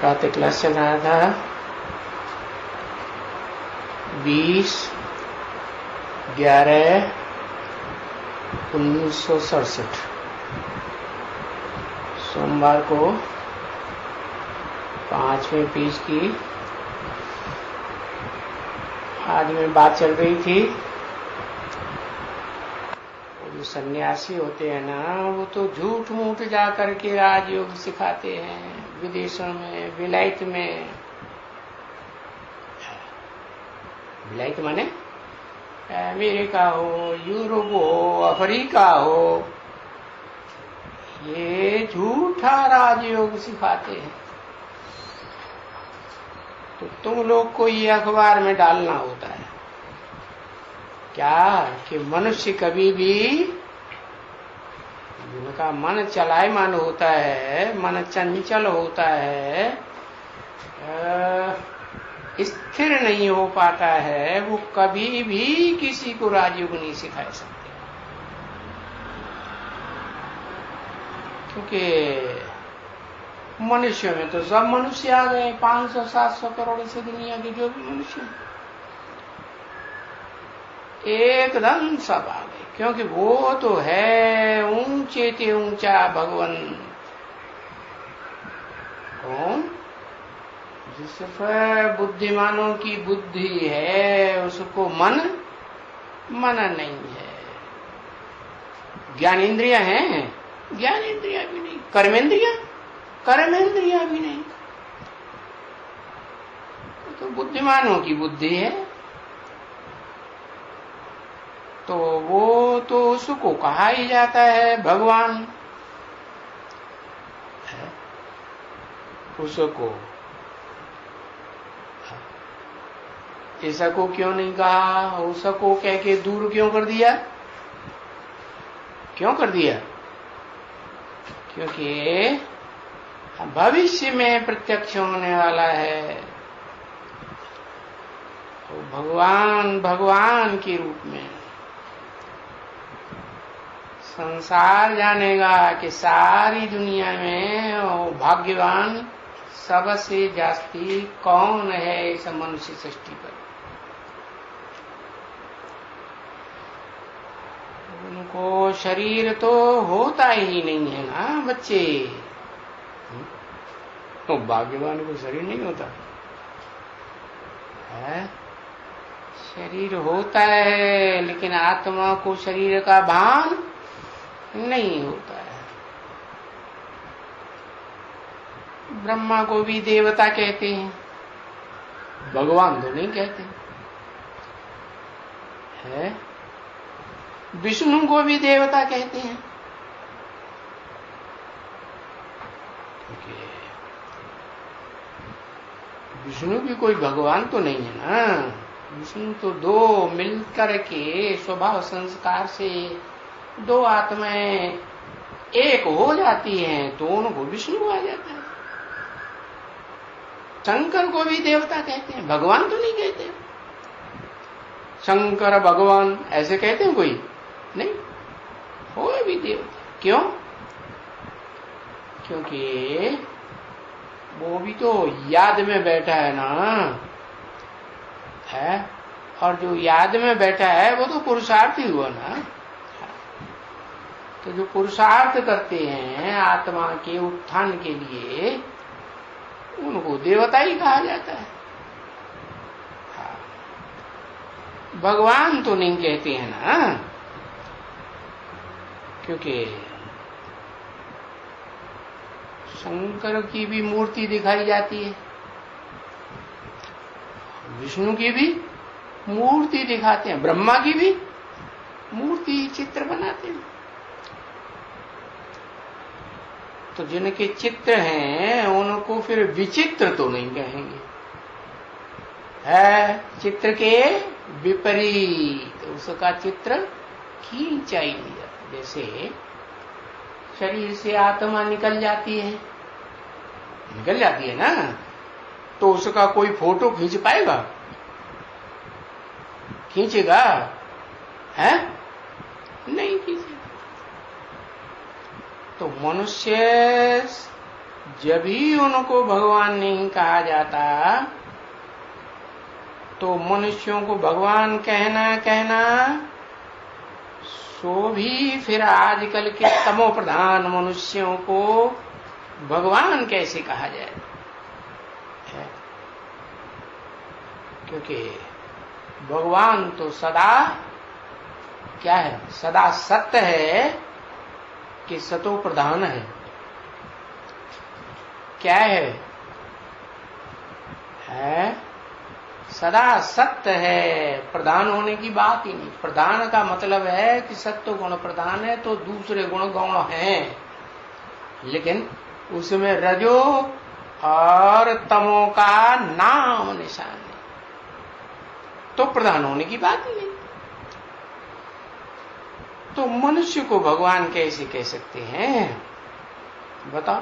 प्रातः क्लास चल रहा था 20/11/1967 सोमवार को 5वें पेज की आज में बात चल रही थी। जो सन्यासी होते हैं ना, वो तो झूठ मूठ जा करके राजयोग सिखाते हैं विदेशों में, विलायत में। विलायत माने अमेरिका हो, यूरोप हो, अफ्रीका हो, ये झूठा राजयोग सिखाते हैं। तो तुम लोग को ये अखबार में डालना होता है क्या कि मनुष्य कभी भी, जिनका मन चलायमान होता है, मन चंचल होता है, स्थिर नहीं हो पाता है, वो कभी भी किसी को राजयोग नहीं सिखा सकते। क्योंकि मनुष्य में तो सब मनुष्य आ गए, 500-700 करोड़ से दुनिया के जो भी मनुष्य एकदम सब आ गए। क्योंकि वो तो है ऊंचे ते ऊंचा भगवान। कौन? जिस पर बुद्धिमानों की बुद्धि है, उसको मन नहीं है। ज्ञानेंद्रिया हैं, ज्ञानेंद्रिया भी नहीं। कर्मेंद्रिया भी नहीं। तो बुद्धिमानों की बुद्धि है, तो वो तो उसको कहा ही जाता है भगवान। उसको ऐसा को क्यों नहीं कहा? उसको कह के दूर क्यों कर दिया? क्योंकि भविष्य में प्रत्यक्ष होने वाला है। तो भगवान के रूप में संसार जानेगा कि सारी दुनिया में वो भाग्यवान सबसे जास्ती कौन है इस मनुष्य सृष्टि पर। उनको शरीर तो होता ही नहीं है ना बच्चे। तो भाग्यवान को शरीर नहीं होता है? शरीर होता है, लेकिन आत्मा को शरीर का भान नहीं होता है। ब्रह्मा को भी देवता कहते हैं, भगवान तो नहीं कहते है। विष्णु को भी देवता कहते हैं, विष्णु भी कोई भगवान तो नहीं है ना। विष्णु तो दो मिलकर के स्वभाव संस्कार से दो आत्माएं एक हो जाती हैं, तो उनको विष्णु आ जाता है। शंकर को भी देवता कहते हैं, भगवान तो नहीं कहते। शंकर भगवान ऐसे कहते हैं कोई नहीं, हो भी देवता। क्यों? क्योंकि वो भी तो याद में बैठा है ना है। और जो याद में बैठा है वो तो पुरुषार्थी हुआ ना। तो जो पुरुषार्थ करते हैं आत्मा के उत्थान के लिए, उनको देवता ही कहा जाता है। भगवान तो नहीं कहते हैं ना, क्योंकि शंकर की भी मूर्ति दिखाई जाती है, विष्णु की भी मूर्ति दिखाते हैं, ब्रह्मा की भी मूर्ति चित्र बनाते हैं। तो जिनके चित्र हैं उनको फिर विचित्र तो नहीं कहेंगे, है चित्र के विपरीत। उसका चित्र खींचा ही नहीं जाता। जैसे शरीर से आत्मा निकल जाती है ना, तो उसका कोई फोटो खींच पाएगा? खींचेगा? है नहीं खींचेगा। तो मनुष्य जब भी उनको भगवान नहीं कहा जाता तो मनुष्यों को भगवान कहना सो भी फिर आजकल के तमो प्रधान मनुष्यों को भगवान कैसे कहा जाए? क्योंकि भगवान तो सदा क्या है? सदा सत्य है कि सतो प्रधान है? क्या है? सदा सत्य है, प्रधान होने की बात ही नहीं। प्रधान का मतलब है कि सत्य गुण प्रधान है तो दूसरे गुण गौण हैं, लेकिन उसमें रजो और तमो का नाम निशान नहीं, तो प्रधान होने की बात ही नहीं। तो मनुष्य को भगवान कैसे कह सकते हैं? बताओ,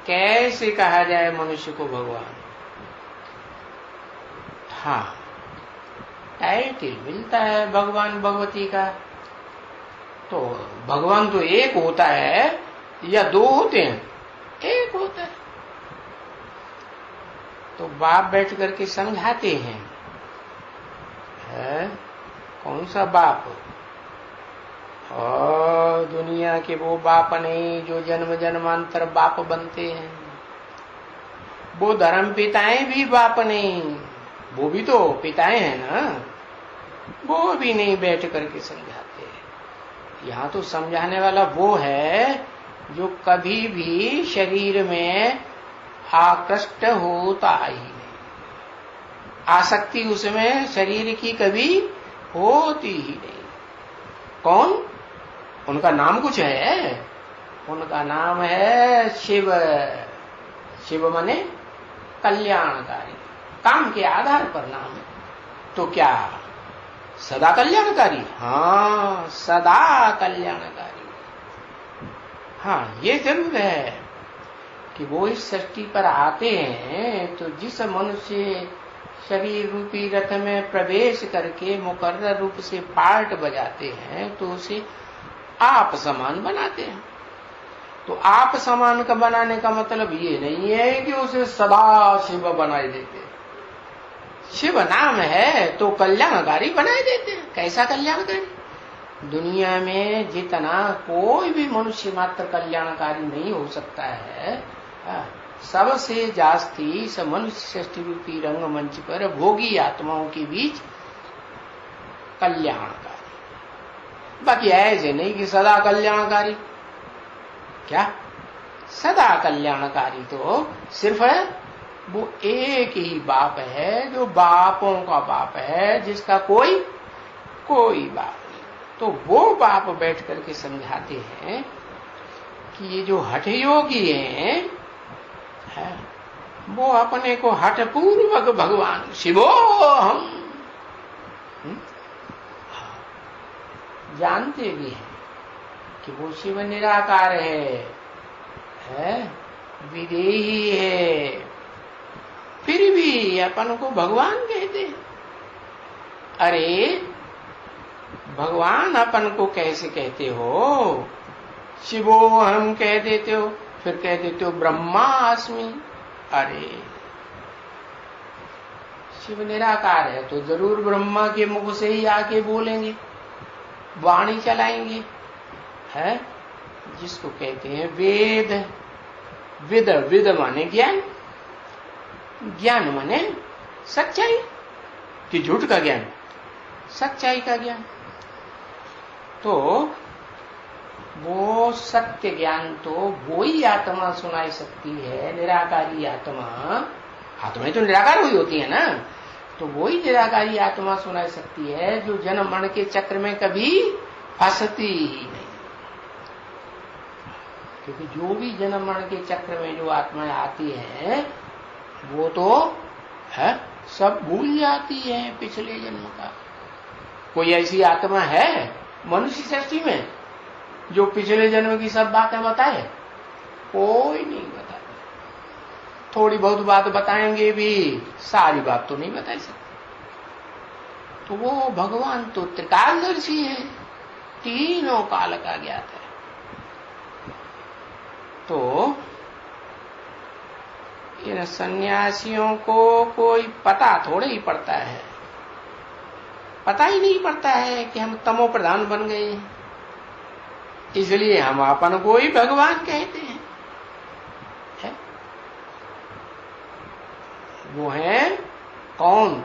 कैसे कहा जाए मनुष्य को भगवान? हाँ, टाइटल मिलता है भगवान भगवती का, तो भगवान तो एक होता है या दो होते हैं? एक होता है। तो बाप बैठ करके समझाते हैं, कौन सा बाप? और दुनिया के वो बाप नहीं जो जन्म जन्मांतर बाप बनते हैं, वो धर्म पिताएं भी बाप नहीं, वो भी तो पिताएं हैं ना, वो भी नहीं बैठ करके समझाते। यहाँ तो समझाने वाला वो है जो कभी भी शरीर में आकृष्ट होता ही नहीं, आसक्ति उसमें शरीर की कभी होती ही नहीं। कौन? उनका नाम कुछ है, उनका नाम है शिव। शिव माने कल्याणकारी, काम के आधार पर नाम है। तो क्या सदा कल्याणकारी? हाँ, सदा कल्याणकारी। हाँ, ये जरूर है कि वो इस सृष्टि पर आते हैं तो जिस मनुष्य शरीर रूपी रथ में प्रवेश करके मुकर्रर रूप से पार्ट बजाते हैं तो उसे आप समान बनाते हैं। तो आप समान का बनाने का मतलब ये नहीं है कि उसे सदा शिव बनाए देते हैं। शिव नाम है तो कल्याणकारी बनाए देते हैं। कैसा कल्याणकारी? दुनिया में जितना कोई भी मनुष्य मात्र कल्याणकारी नहीं हो सकता है, सबसे जास्ती इस मनुष्य सृष्टि रूपी रंगमंच पर भोगी आत्माओं के बीच कल्याणकारी। बाकी ऐसे नहीं कि सदा कल्याणकारी। क्या सदा कल्याणकारी? तो सिर्फ वो एक ही बाप है जो बापों का बाप है, जिसका कोई बाप नहीं। तो वो बाप बैठ करके समझाते हैं कि ये जो हठ योगी हैं, वो अपने को हठ पूर्वक भगवान शिवो हम जानते भी हैं कि वो शिव निराकार है, विदेही है, फिर भी अपन को भगवान कहते हैं। अरे भगवान अपन को कैसे कहते हो? शिवो हम कह देते हो, फिर कह देते हो ब्रह्मास्मि। अरे शिव निराकार है तो जरूर ब्रह्मा के मुख से ही आके बोलेंगे, वाणी चलाएंगे, है जिसको कहते हैं वेद। विद माने ज्ञान, ज्ञान माने सच्चाई कि झूठ का ज्ञान? सच्चाई का ज्ञान। तो वो सत्य ज्ञान तो वो ही आत्मा सुनाई सकती है, निराकारी आत्मा। आत्माएं तो निराकार हुई होती है ना, तो वो ही निराकारी आत्मा सुनाई सकती है जो जन्म मरण के चक्र में कभी फंसती ही नहीं। क्योंकि जो भी जन्म मरण के चक्र में जो आत्माएं आती हैं वो तो है सब भूल जाती है पिछले जन्म का। कोई ऐसी आत्मा है मनुष्य सृष्टि में जो पिछले जन्म की सब बातें बताए? कोई नहीं बताता। थोड़ी बहुत बात बताएंगे भी, सारी बात तो नहीं बता सकते। तो वो भगवान तो त्रिकालदर्शी है, तीनों काल का ज्ञात है। तो इन सन्यासियों को कोई पता थोड़े ही पड़ता है, पता ही नहीं पड़ता है कि हम तमो प्रधान बन गए, इसलिए हम अपन को ही भगवान कहते हैं। है? वो हैं कौन?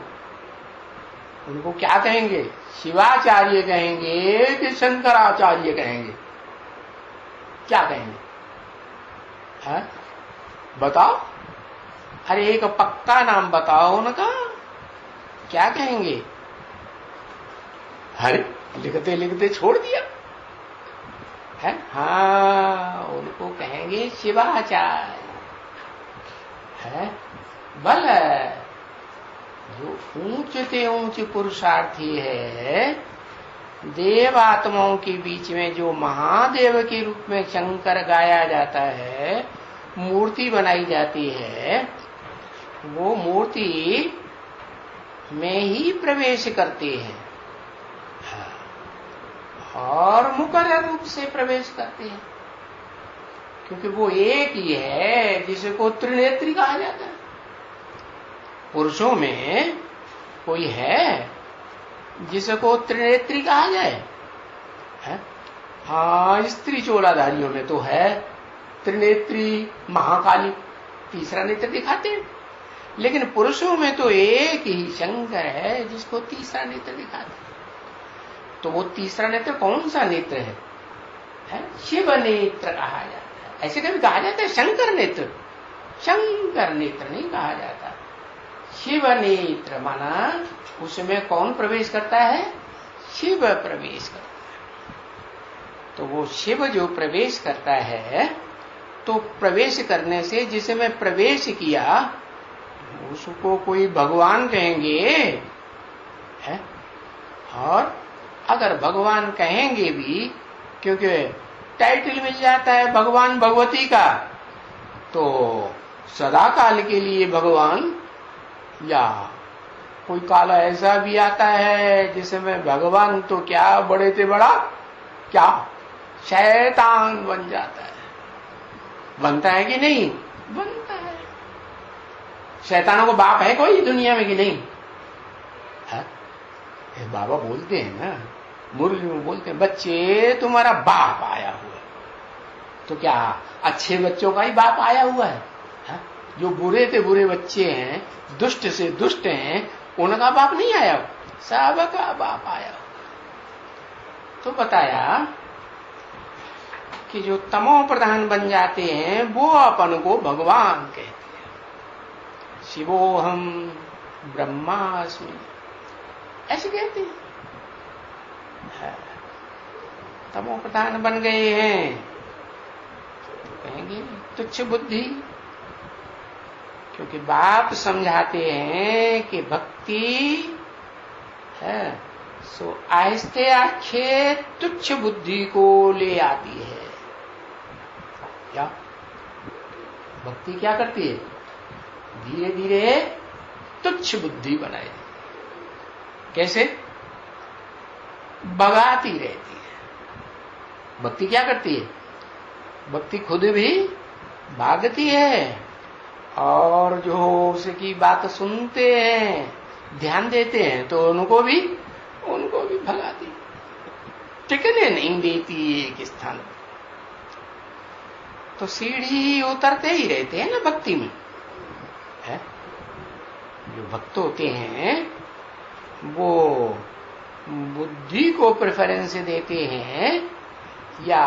उनको क्या कहेंगे? शिवाचार्य कहेंगे कि शंकराचार्य कहेंगे? क्या कहेंगे? है? बताओ। अरे एक पक्का नाम बताओ उनका, क्या कहेंगे? अरे लिखते लिखते छोड़ दिया है। हाँ, उनको कहेंगे शिवाचार्य। है बल जो ऊंच से ऊंच पुरुषार्थी है, देव आत्माओं के बीच में जो महादेव के रूप में शंकर गाया जाता है, मूर्ति बनाई जाती है, वो मूर्ति में ही प्रवेश करते हैं और मुकर्रर रूप से प्रवेश करते हैं, क्योंकि वो एक ही है जिसको त्रिनेत्री कहा जाता है। पुरुषों में कोई है जिसको त्रिनेत्री कहा जाए? है? हाँ, स्त्री चोलाधारियों में तो है त्रिनेत्री महाकाली, तीसरा नेत्र दिखाते हैं, लेकिन पुरुषों में तो एक ही शंकर है जिसको तीसरा नेत्र दिखाते हैं। तो वो तीसरा नेत्र कौन सा नेत्र है? शिव नेत्र कहा जाता है। ऐसे कभी कहा जाता है शंकर नेत्र? शंकर नेत्र नहीं कहा जाता, शिव नेत्र माना उसमें कौन प्रवेश करता है? शिव प्रवेश करता है। तो वो शिव जो प्रवेश करता है, तो प्रवेश करने से जिसमें प्रवेश किया उसको कोई भगवान कहेंगे। है? और अगर भगवान कहेंगे भी, क्योंकि टाइटल मिल जाता है भगवान भगवती का, तो सदा काल के लिए भगवान, या कोई काल ऐसा भी आता है जिसमें भगवान तो क्या बड़े से बड़ा क्या शैतान बन जाता है। बनता है कि नहीं? बनता है। शैतानों को बाप है कोई दुनिया में कि नहीं? है? बाबा बोलते हैं ना, मुरली में बोलते हैं, बच्चे तुम्हारा बाप आया हुआ है। तो क्या अच्छे बच्चों का ही बाप आया हुआ है? जो बुरे से बुरे बच्चे हैं, दुष्ट से दुष्ट हैं, उनका बाप नहीं आया, सबका बाप आया। तो बताया कि जो तमो प्रधान बन जाते हैं वो अपन को भगवान कहते हैं। शिवोहम ब्रह्मास्मि ऐसे कहते हैं। तमो प्रधान बन गए हैं तो कहेंगे तुच्छ बुद्धि, क्योंकि बाप समझाते हैं कि भक्ति है सो आहिस्ते आखे तुच्छ बुद्धि को ले आती है। क्या भक्ति क्या करती है? धीरे धीरे तुच्छ बुद्धि बनाए। कैसे? भगाती रहती है। भक्ति क्या करती है? भक्ति खुद भी भागती है और जो उसकी बात सुनते हैं, ध्यान देते हैं, तो उनको भी भगाती, टिकने नहीं देती एक स्थान पर। तो सीढ़ी उतरते ही रहते हैं ना भक्ति में। है? जो भक्त होते हैं वो बुद्धि को प्रेफरेंस देते हैं या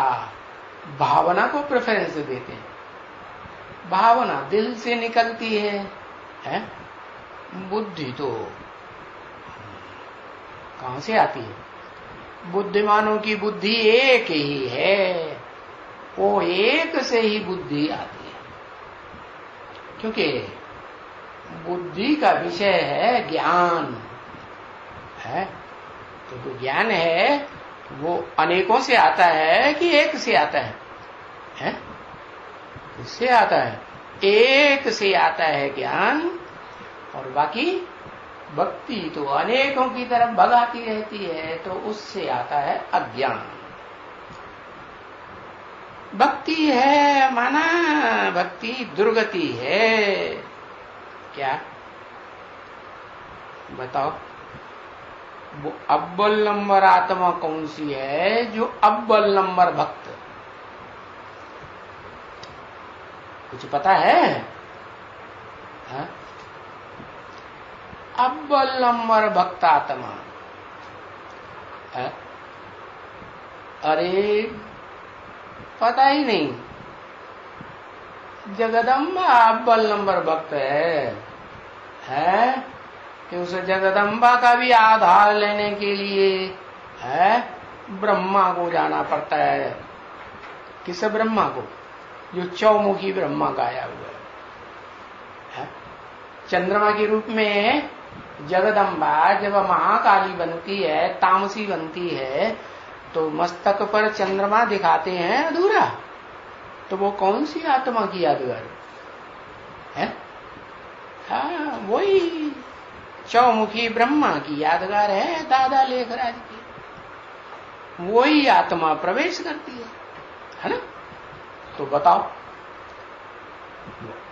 भावना को प्रेफरेंस देते हैं? भावना दिल से निकलती है? बुद्धि तो कहां से आती है? बुद्धिमानों की बुद्धि एक ही है, वो एक से ही बुद्धि आती है, क्योंकि बुद्धि का विषय है ज्ञान। है? तो जो ज्ञान है वो अनेकों से आता है कि एक से आता है? किससे आता है? एक से आता है ज्ञान, और बाकी भक्ति तो अनेकों की तरफ भगाती रहती है, तो उससे आता है अज्ञान। भक्ति है माना भक्ति दुर्गति है। क्या बताओ? वो अव्वल नंबर आत्मा कौन सी है? जो अव्वल नंबर भक्त। कुछ पता है? हा? अव्वल नंबर भक्त आत्मा है? अरे पता ही नहीं। जगदम्बा अव्वल नंबर भक्त है कि उसे जगदम्बा का भी आधार लेने के लिए है ब्रह्मा को जाना पड़ता है। किस ब्रह्मा को? जो चौमुखी ब्रह्मा गाया हुआ है। चंद्रमा के रूप में जगदम्बा जब महाकाली बनती है, तामसी बनती है, तो मस्तक पर चंद्रमा दिखाते हैं अधूरा। तो वो कौन सी आत्मा की यादगार है? हाँ, वही चौमुखी ब्रह्मा की यादगार है दादा लेखराज की। वही आत्मा प्रवेश करती है ना? तो बताओ,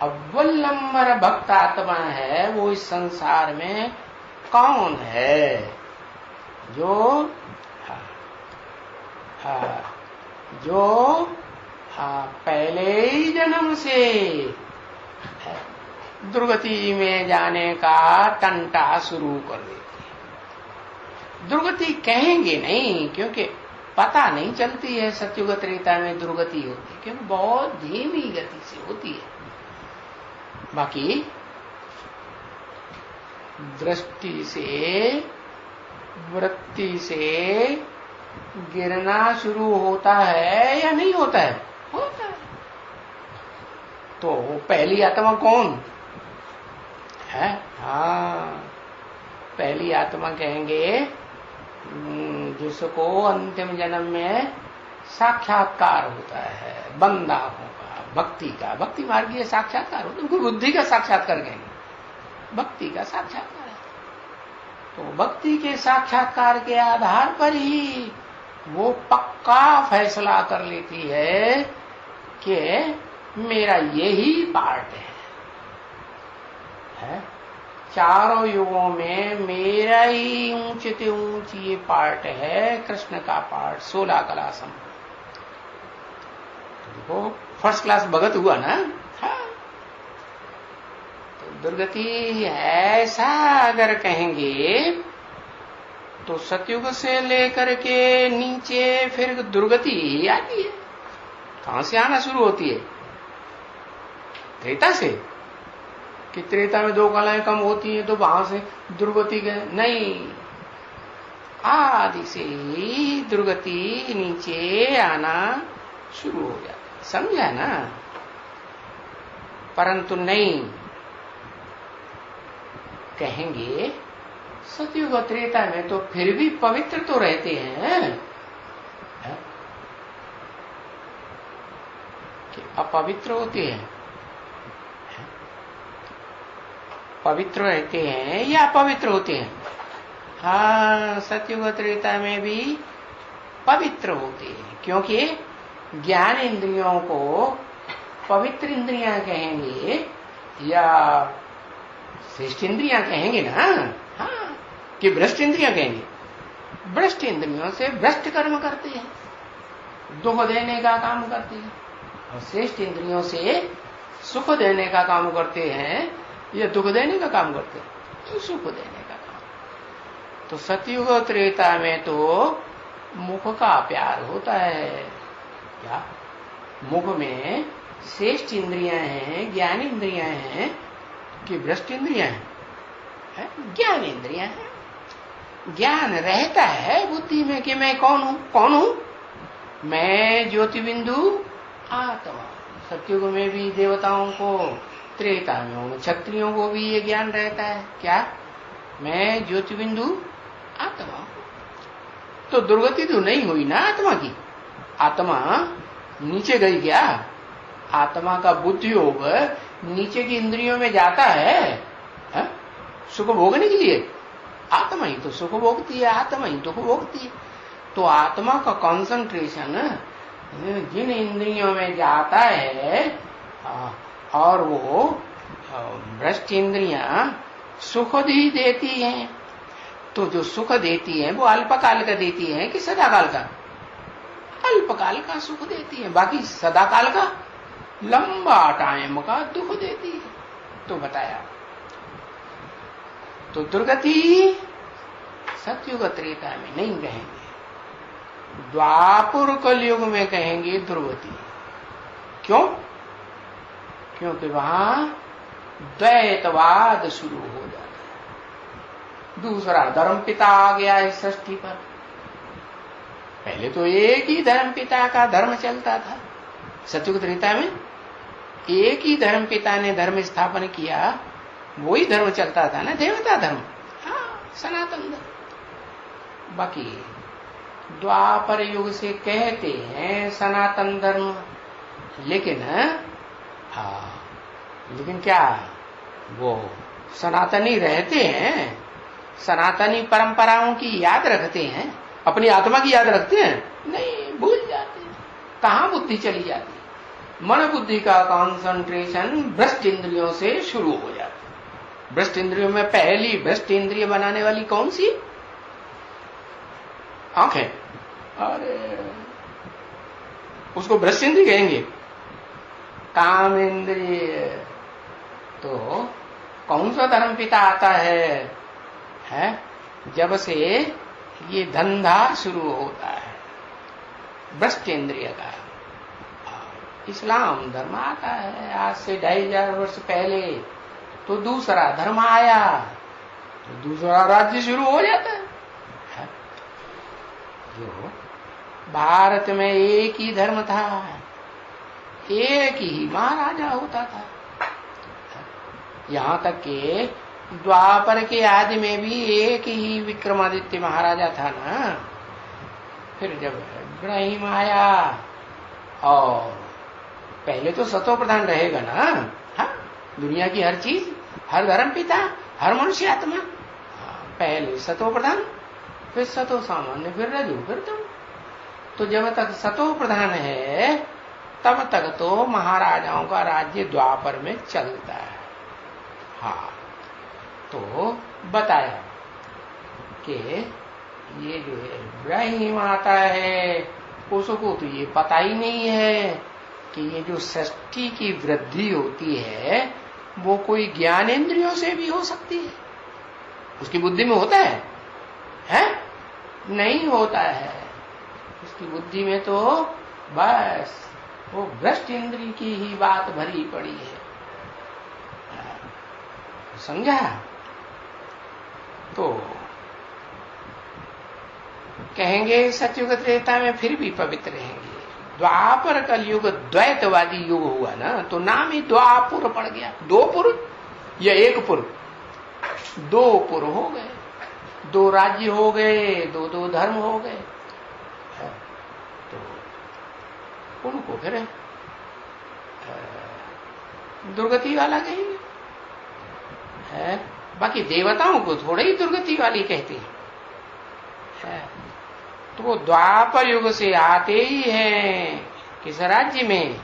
अव्वल नंबर भक्त आत्मा है वो इस संसार में कौन है? जो जो पहले ही जन्म से दुर्गति में जाने का टंटा शुरू कर देती है। दुर्गति कहेंगे नहीं क्योंकि पता नहीं चलती है सत्युग त्रेता में दुर्गति होती है, क्योंकि बहुत धीमी गति से होती है। बाकी दृष्टि से, वृत्ति से गिरना शुरू होता है या नहीं होता है? होता है। तो पहली आत्मा कौन है? हाँ, पहली आत्मा कहेंगे जिसको अंतिम जन्म में साक्षात्कार होता है बंदाओं का, भक्ति का। भक्ति मार्गीय साक्षात्कार होता है, उनको बुद्धि का साक्षात्कार कहेंगे, भक्ति का साक्षात्कार है। तो भक्ति के साक्षात्कार के आधार पर ही वो पक्का फैसला कर लेती है कि मेरा यही पार्ट है। चारों युगों में मेरा ही ऊंचे ऊंची ये पार्ट है, कृष्ण का पार्ट 16 कला संपन्न। तो देखो फर्स्ट क्लास भगत हुआ ना। हाँ। तो दुर्गति ऐसा अगर कहेंगे तो सतयुग से लेकर के नीचे फिर दुर्गति ही आती है। कहां से आना शुरू होती है? त्रेता से। कि त्रेता में 2 कलाएं कम होती हैं तो वहां से दुर्गति गए? नहीं, आदि से ही दुर्गति नीचे आना शुरू हो जाती। समझा ना? परंतु नहीं कहेंगे सतयुग त्रेता में तो फिर भी पवित्र तो रहते हैं कि अपवित्र होते हैं? पवित्र रहते हैं या अपवित्र होते हैं? हाँ, सतयुग त्रेता में भी पवित्र होते हैं, क्योंकि ज्ञान इंद्रियों को पवित्र इंद्रियां कहेंगे या श्रेष्ठ इंद्रियां कहेंगे ना? हाँ, कि भ्रष्ट इंद्रियां कहेंगे? भ्रष्ट इंद्रियों से भ्रष्ट कर्म करते हैं, दुख देने का काम करते हैं, और श्रेष्ठ इंद्रियों से सुख देने का काम करते हैं या दुख देने का काम करते हैं? तो सुख देने का काम। तो सतयुग त्रेता में तो मुख का प्यार होता है। क्या मुख में श्रेष्ठ इंद्रियां हैं, ज्ञान इंद्रियां हैं कि भ्रष्ट इंद्रियां हैं? ज्ञान इंद्रियां हैं। ज्ञान रहता है बुद्धि में कि मैं कौन हूं? कौन हूं? मैं ज्योति बिंदु आत्मा। सतयुग में भी देवताओं को, त्रेता में क्षत्रियों को भी ये ज्ञान रहता है। क्या? मैं ज्योति बिंदु आत्मा। तो दुर्गति तो नहीं हुई ना आत्मा की? आत्मा नीचे गई क्या? आत्मा का बुद्धि योग नीचे की इंद्रियों में जाता है सुख भोगने के लिए। आत्मा ही तो सुख भोगती है, आत्मा ही दुख भोगती है। तो आत्मा का कंसंट्रेशन जिन इंद्रियों में जाता है और वो भ्रष्ट इंद्रियां सुख ही देती हैं, तो जो सुख देती है वो अल्पकाल का देती है कि सदाकाल का? अल्पकाल का सुख देती है, बाकी सदाकाल का लंबा टाइम का दुख देती है। तो बताया, तो दुर्गति सतयुग त्रेता में नहीं कहेंगे, द्वापर कलयुग में कहेंगे दुर्गति। क्यों? क्योंकि वहां द्वैतवाद शुरू हो जाता है, दूसरा धर्म पिता आ गया है सृष्टि पर। पहले तो एक ही धर्म पिता का धर्म चलता था, सतयुग त्रेता में एक ही धर्म पिता ने धर्म स्थापन किया, वही धर्म चलता था ना, देवता धर्म, हाँ, सनातन धर्म। बाकी द्वापर युग से कहते हैं सनातन धर्म, लेकिन लेकिन क्या वो सनातनी रहते हैं, सनातनी परंपराओं की याद रखते हैं, अपनी आत्मा की याद रखते हैं? नहीं, भूल जाते हैं। कहां बुद्धि चली जाती है? मन बुद्धि का कंसंट्रेशन भ्रष्ट इंद्रियों से शुरू हो जाता है। भ्रष्ट इंद्रियों में पहली भ्रष्ट इंद्रिय बनाने वाली कौन सी? आंखें। अरे उसको भ्रष्ट इंद्रिय कहेंगे? काम इंद्रिय। तो कौन सा धर्म पिता आता है? जब से ये धंधा शुरू होता है भ्रष्ट इंद्रिय का, इस्लाम धर्म आता है। आज से 2500 वर्ष पहले तो दूसरा धर्म आया, तो दूसरा राज्य शुरू हो जाता है। जो भारत में एक ही धर्म था, एक ही महाराजा होता था, यहां तक कि द्वापर के आदि में भी एक ही विक्रमादित्य महाराजा था ना। फिर जब इब्राहिम आया, और पहले तो सतो प्रधान रहेगा ना, हाँ, दुनिया की हर चीज, हर धर्म पिता, हर मनुष्य आत्मा, पहले सतो प्रधान, फिर सतो सामान्य, फिर रजो, फिर तुम। तो जब तक सतो प्रधान है तब तक तो महाराजाओं का राज्य द्वापर में चलता है। हाँ, तो बताया कि ये जो है इब्राहिम आता है, उसको तो ये पता ही नहीं है कि ये जो सृष्टि की वृद्धि होती है वो कोई ज्ञानेंद्रियों से भी हो सकती है। उसकी बुद्धि में होता है? नहीं होता है। उसकी बुद्धि में तो बस वो भ्रष्ट इंद्रिय की ही बात भरी पड़ी है। समझा? तो कहेंगे सतयुग त्रेता में फिर भी पवित्र रहेंगे। द्वापर कलयुग द्वैतवादी युग हुआ ना, तो नाम ही द्वापुर पड़ गया। 2 पुर या 1 पुर? 2 पुर हो गए, 2 राज्य हो गए, 2 धर्म हो गए। तो उनको फिर दुर्गति वाला कहेंगे। बाकी देवताओं को थोड़े ही दुर्गति वाली कहते हैं। तो वो द्वापर युग से आते ही हैं किस राज्य में?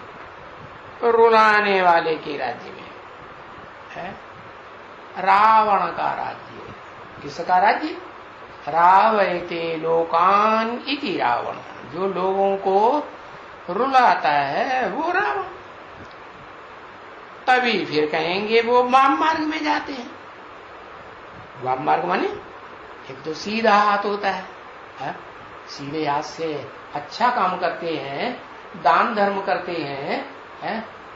रुलाने वाले के राज्य में है, रावण का राज्य। किसका राज्य? रावयते लोकान इति रावण, जो लोगों को रुलाता है वो रावण। तभी फिर कहेंगे वो वाम मार्ग में जाते हैं। वाम मार्ग माने एक तो सीधा हाथ होता है, सीधे हाथ से अच्छा काम करते हैं, दान धर्म करते हैं,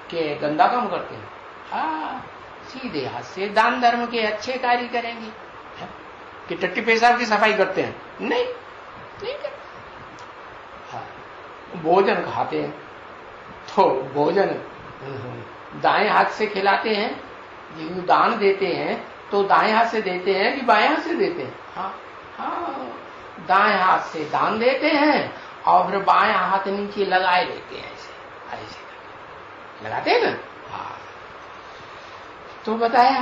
कि गंदा काम करते हैं? हाँ, सीधे हाथ से दान धर्म के अच्छे कार्य करेंगे। कि टट्टी पेशाब की सफाई करते हैं? नहीं करते। हाँ, भोजन खाते हैं तो भोजन दाएं हाथ से खिलाते हैं, जिनको दान देते हैं तो दाएं हाथ से देते हैं कि बाएं हाथ से देते हैं? हाँ, दाएं हाथ से दान देते हैं और फिर बाएं हाथ नीचे लगाए लेते हैं, ऐसे लगाते हैं ना। हाँ, तो बताया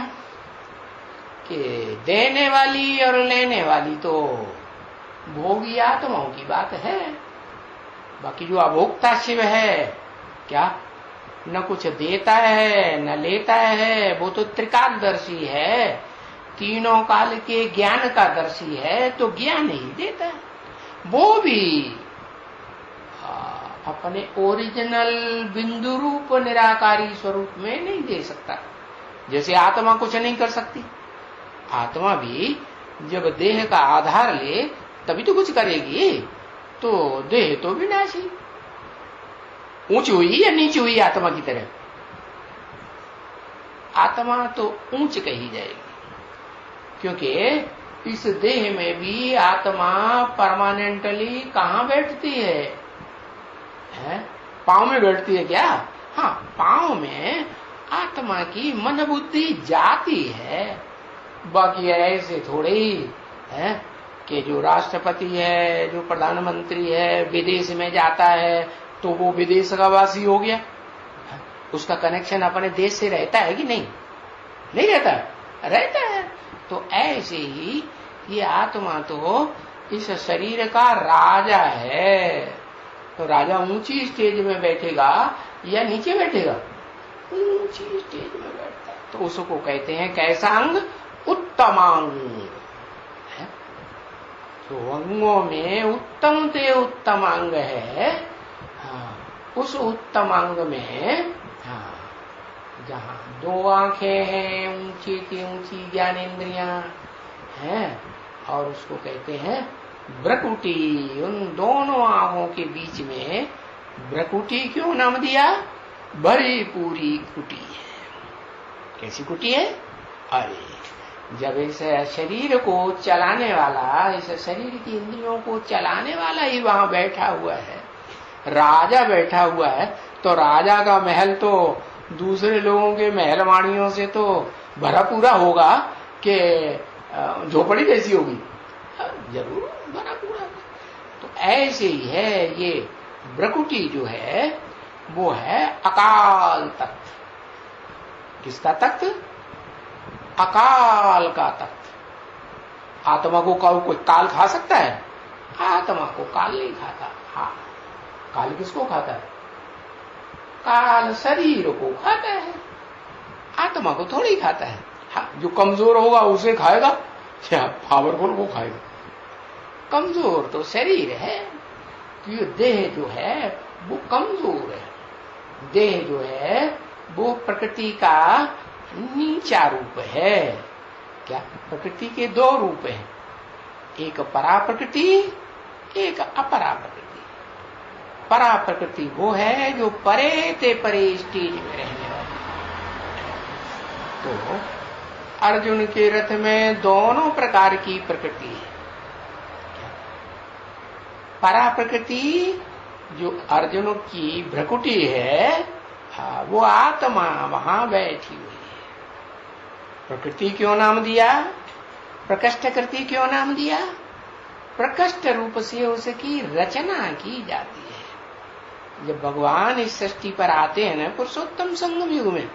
कि देने वाली और लेने वाली तो भोगी आत्माओं की बात है। बाकी जो अभोक्ता शिव है, क्या न कुछ देता है न लेता है, वो तो त्रिकालदर्शी है, तीनों काल के ज्ञान का दर्शी है, तो ज्ञान ही देता है। वो भी अपने ओरिजिनल बिंदु रूप निराकारी स्वरूप में नहीं दे सकता। जैसे आत्मा कुछ नहीं कर सकती, आत्मा भी जब देह का आधार ले तभी तो कुछ करेगी। तो देह तो विनाशी, ऊंची हुई या नीची हुई आत्मा की तरह, आत्मा तो ऊंच कही जाएगी, क्योंकि इस देह में भी आत्मा परमानेंटली कहां बैठती है? पांव में बैठती है क्या? हाँ, पांव में आत्मा की मन बुद्धि जाती है। बाकी ऐसे थोड़े ही है कि जो राष्ट्रपति है, जो प्रधानमंत्री है, विदेश में जाता है तो वो विदेश का वासी हो गया, उसका कनेक्शन अपने देश से रहता है कि नहीं? नहीं रहता, रहता है। तो ऐसे ही ये आत्मा तो इस शरीर का राजा है। तो राजा ऊंची स्टेज में बैठेगा या नीचे बैठेगा? ऊंची स्टेज में बैठता है। तो उसको कहते हैं कैसा अंग? उत्तमांग। तो अंगों में उत्तम से उत्तम अंग है। हाँ, उस उत्तम अंग में जहाँ दो आंखें हैं, ऊंची की ऊंची ज्ञानेन्द्रियां हैं, और उसको कहते हैं भ्रकुटी। उन दोनों आंखों के बीच में भ्रकुटी क्यों नाम दिया? भरी पूरी कुटी है। कैसी कुटी है? अरे जब इस शरीर को चलाने वाला, इस शरीर की इंद्रियों को चलाने वाला ही वहां बैठा हुआ है, राजा बैठा हुआ है, तो राजा का महल तो दूसरे लोगों के महल वाणियों से तो भरा पूरा होगा कि झोपड़ी कैसी होगी? जरूर भरा पूरा। तो ऐसे ही है ये भ्रकुटी जो है, वो है अकाल तत्व। किसका तत्व? अकाल का तत्व। आत्मा को कोई काल खा सकता है? आत्मा को काल नहीं खाता। हाँ, काल किसको खाता है? काल शरीर को खाता है, आत्मा को थोड़ी खाता है। हाँ, जो कमजोर होगा उसे खाएगा या पावरफुल को खाएगा? कमजोर तो शरीर है, क्योंकि देह जो है वो कमजोर है। देह जो है वो प्रकृति का नीचा रूप है। क्या? प्रकृति के दो रूप हैं, एक परा प्रकृति, एक अपरा प्रकृति। परा प्रकृति वो है जो परे ते परे स्टेज में रहने वाली। तो अर्जुन के रथ में दोनों प्रकार की प्रकृति है। परा प्रकृति जो अर्जुन की भ्रकुटी है, वो आत्मा वहां बैठी हुई है। प्रकृति क्यों नाम दिया? प्रकृष्ट कृति क्यों नाम दिया? प्रकृष्ट रूप से उसकी रचना की जाती है। जब भगवान इस सृष्टि पर आते हैं ना, पुरुषोत्तम संगम युग में,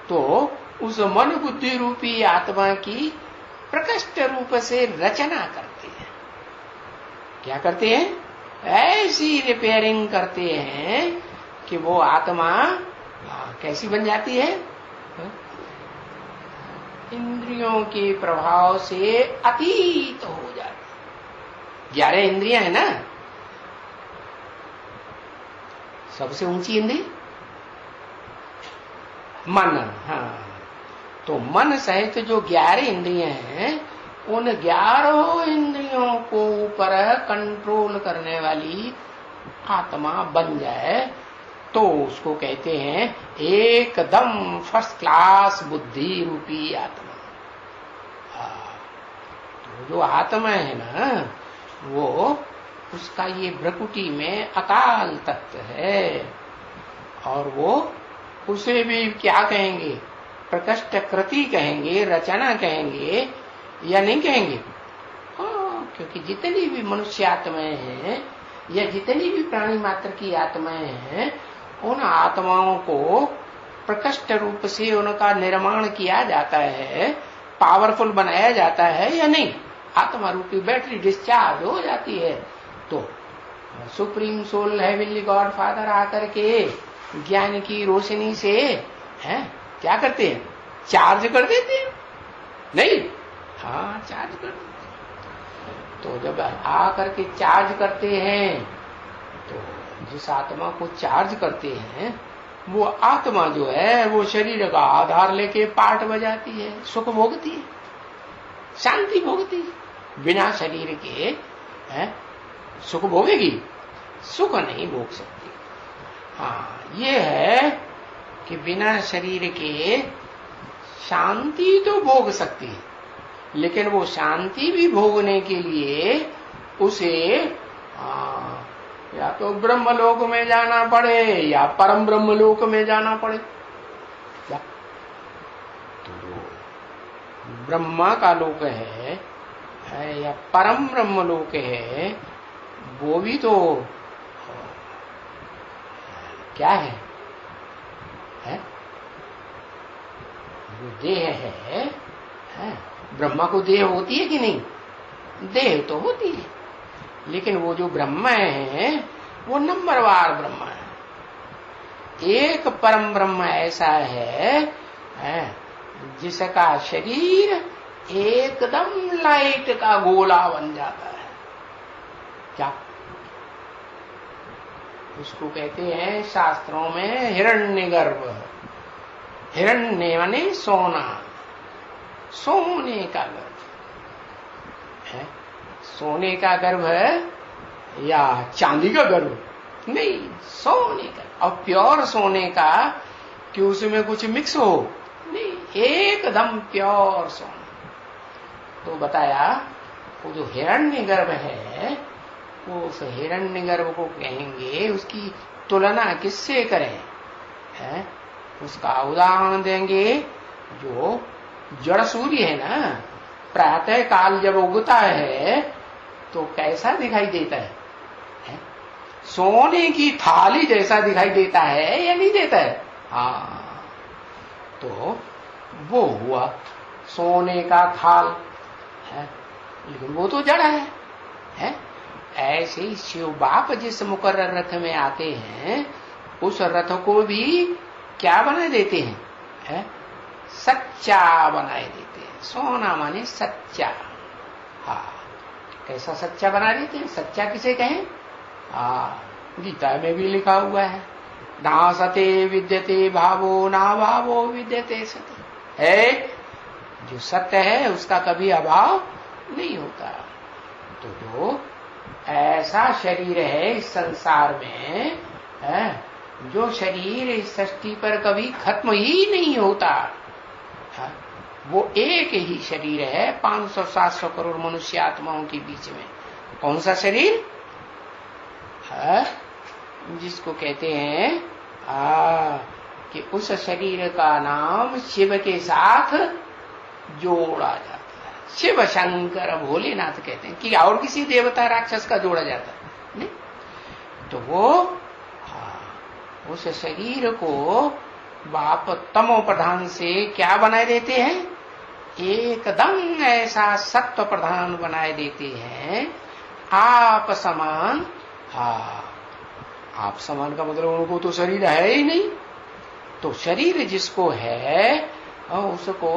तो उस मन बुद्धि रूपी आत्मा की प्रकृष्ट रूप से रचना करते हैं। क्या करते हैं? ऐसी रिपेयरिंग करते हैं कि वो आत्मा कैसी बन जाती है? इंद्रियों के प्रभाव से अतीत हो जाती। 11 इंद्रियां है ना, सबसे ऊंची इंद्रिय मन। हाँ, तो मन सहित जो 11 इंद्रियां हैं, उन 11 इंद्रियों को ऊपर कंट्रोल करने वाली आत्मा बन जाए तो उसको कहते हैं एकदम फर्स्ट क्लास बुद्धि रूपी आत्मा। तो जो आत्मा है ना, वो उसका ये भ्रकुटी में अकाल तत्व है, और वो उसे भी क्या कहेंगे? प्रकृष्ट कृति कहेंगे, रचना कहेंगे या नहीं कहेंगे? क्योंकि जितनी भी मनुष्य आत्माएं हैं या जितनी भी प्राणी मात्र की आत्माएं हैं, उन आत्माओं को प्रकृष्ट रूप से उनका निर्माण किया जाता है, पावरफुल बनाया जाता है या नहीं? आत्मा रूपी बैटरी डिस्चार्ज हो जाती है तो supreme soul heavenly God Father आकर के ज्ञान की रोशनी से क्या करते हैं, चार्ज कर देते हैं, नहीं, हाँ चार्ज कर देते हैं। तो जब आकर के चार्ज करते हैं, तो जिस आत्मा को चार्ज करते हैं वो आत्मा जो है वो शरीर का आधार लेके पाठ बजाती है, सुख भोगती है, शांति भोगती है। बिना शरीर के सुख भोगेगी, सुख नहीं भोग सकती। हाँ, ये है कि बिना शरीर के शांति तो भोग सकती है, लेकिन वो शांति भी भोगने के लिए उसे या तो ब्रह्मलोक में जाना पड़े या परम ब्रह्मलोक में जाना पड़े। क्या तो ब्रह्मा का लोक है या परम ब्रह्म लोक है, वो भी तो क्या है? वो देह है। ब्रह्मा को देह होती है कि नहीं? देह तो होती है, लेकिन वो जो ब्रह्म है वो नंबरवार ब्रह्म है। एक परम ब्रह्म ऐसा है जिसका शरीर एकदम लाइट का गोला बन जाता है। क्या उसको कहते हैं शास्त्रों में हिरण्यगर्भ। हिरण्य माने सोना, सोने का गर्भ है। सोने का गर्भ है या चांदी का गर्भ? नहीं, सोने का। और प्योर सोने का कि उसमें कुछ मिक्स हो? नहीं, एकदम प्योर सोना। तो बताया वो जो हिरण्यगर्भ है, वो उस हिरण्यगर्भ को कहेंगे, उसकी तुलना किससे करें? उसका उदाहरण देंगे, जो जड़ सूर्य है ना, प्रातः काल जब उगता है तो कैसा दिखाई देता है? सोने की थाली जैसा दिखाई देता है या नहीं देता है? हाँ, तो वो हुआ सोने का थाल है, लेकिन वो तो जड़ है। ऐसे ही शिव बाप जिस मुकर्रर रथ में आते हैं, उस रथ को भी क्या बना देते हैं? सच्चा बनाए देते हैं। सोना माने सच्चा। हाँ, कैसा सच्चा बना देते हैं? सच्चा किसे कहें? गीता में भी लिखा हुआ है, ना सते विद्यते भावो ना भावो विद्यते सते। है जो सत्य है उसका कभी अभाव नहीं होता। तो जो ऐसा शरीर है इस संसार में जो शरीर इस सृष्टि पर कभी खत्म ही नहीं होता, वो एक ही शरीर है 500-700 करोड़ मनुष्य आत्माओं के बीच में। कौन सा शरीर? जिसको कहते हैं कि उस शरीर का नाम शिव के साथ जोड़ा जाता है। शिव शंकर भोलेनाथ कहते हैं कि और किसी देवता राक्षस का जोड़ा जाता है नहीं। तो वो उस शरीर को बाप तमो प्रधान से क्या बनाए देते हैं? एकदम ऐसा सत्व प्रधान बनाए देते हैं। आप समान। आप समान का मतलब उनको तो शरीर है ही नहीं। तो शरीर जिसको है उसको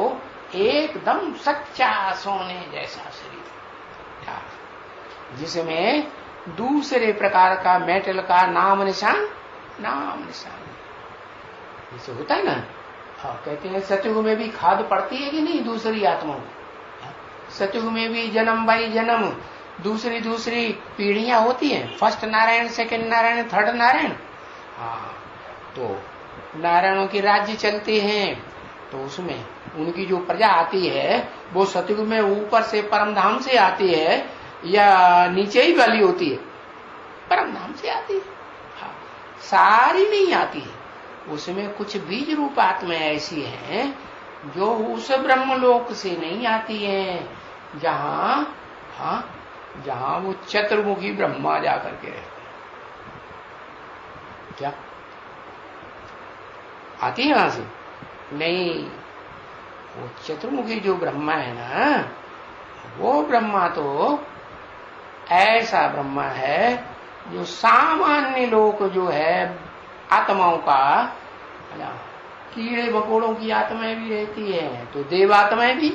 एकदम सच्चा सोने जैसा शरीर, जिसमें दूसरे प्रकार का मेटल का नाम निशान जैसे होता है ना। कहते हैं सतयुग में भी खाद पड़ती है कि नहीं दूसरी आत्माओं में? सतयुग में भी जन्म बाई जन्म दूसरी पीढ़ियां होती हैं। First Narayan, second Narayan, third Narayan. तो नारायणों के राज्य चलते हैं, तो उसमें उनकी जो प्रजा आती है वो सतयुग में ऊपर से परमधाम से आती है या नीचे ही वाली होती है? परमधाम से आती है। सारी नहीं आती है, उसमें कुछ बीज रूप आत्माएं ऐसी हैं जो उस ब्रह्मलोक से नहीं आती हैं, जहां वो चतुर्मुखी ब्रह्मा जाकर के रहते हैं। क्या आती है वहां से? नहीं, वो चतुर्मुखी जो ब्रह्मा है ना, वो ब्रह्मा तो ऐसा ब्रह्मा है जो सामान्य लोग जो है आत्माओं का, कीड़े मकोड़ों की आत्माएं भी रहती है तो देवात्माएं भी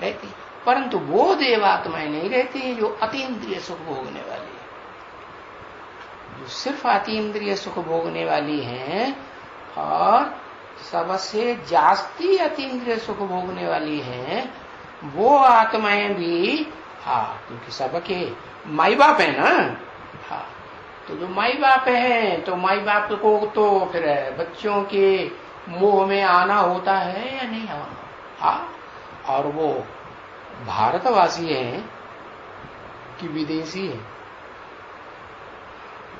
रहती, परंतु वो देवात्माएं नहीं रहती जो अतीन्द्रिय सुख भोगने वाली है। जो सिर्फ अतीन्द्रिय सुख भोगने वाली हैं और सबसे जास्ती अतीन्द्रिय सुख भोगने वाली हैं, वो आत्माएं भी, क्योंकि सबके माई बाप है ना। तो जो माई बाप है तो माई बाप को तो फिर बच्चों के मोह में आना होता है या नहीं आना। और वो भारतवासी है कि विदेशी है,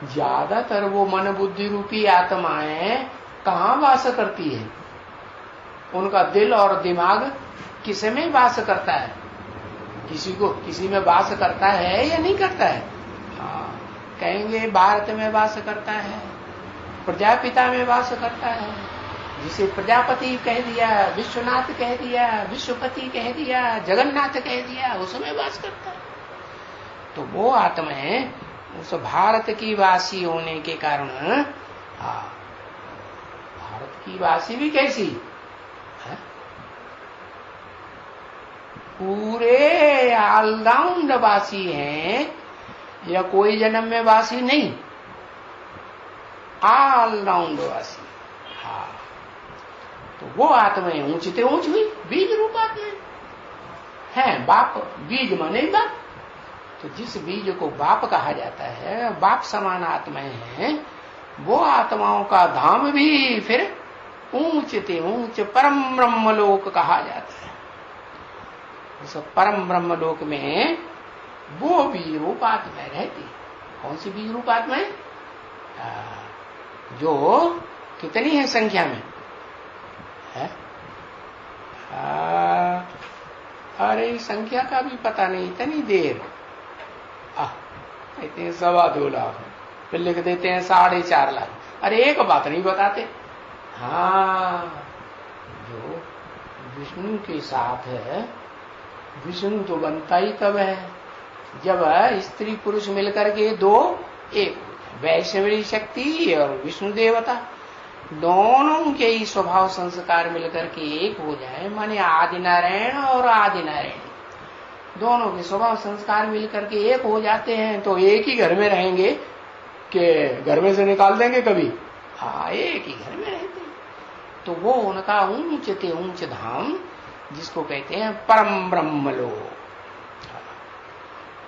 ज्यादातर वो मन बुद्धि रूपी आत्माएं कहाँ वास करती है, उनका दिल और दिमाग किस में वास करता है, किसी में वास करता है या नहीं करता है। कहेंगे भारत में वास करता है, प्रजापिता में वास करता है, जिसे प्रजापति कह दिया, विश्वनाथ कह दिया, विश्वपति कह दिया, जगन्नाथ कह दिया, उसमें वास करता है। तो वो आत्माएं उस भारत की वासी होने के कारण, भारत की वासी भी कैसी है? पूरे ऑलराउंड वासी हैं, या कोई जन्म में वासी नहीं, ऑलराउंड वासी। तो वो आत्माएं ऊंचते ऊंच हुई, बीज रूप आत्माएं हैं। बाप, बीज माने बाप, तो जिस बीज को बाप कहा जाता है, बाप समान आत्माएं हैं, वो आत्माओं का धाम भी फिर ऊंचते ऊंच परम ब्रह्मलोक कहा जाता है। उस परम ब्रह्मलोक में वो बीज रूप आत्माएं रहती। कौन सी बीज रूप आत्माएं? जो कितनी है संख्या में है? अरे संख्या का भी पता नहीं, इतनी देर। इतने 2.25 लाख, फिर लिख देते हैं 4.5 लाख। अरे एक बात नहीं बताते। जो विष्णु के साथ है, विष्णु तो बनता ही तब है जब स्त्री पुरुष मिलकर के दो एक, वैष्णवी शक्ति और विष्णु देवता दोनों के ही स्वभाव संस्कार मिलकर के एक हो जाए, माने आदि नारायण और आदि नारायण दोनों के स्वभाव संस्कार मिलकर के एक हो जाते हैं, तो एक ही घर में रहेंगे कि घर में से निकाल देंगे कभी? एक ही घर में रहते हैं। तो वो उनका ऊंचते ऊंच धाम, जिसको कहते हैं परम ब्रह्मलोक।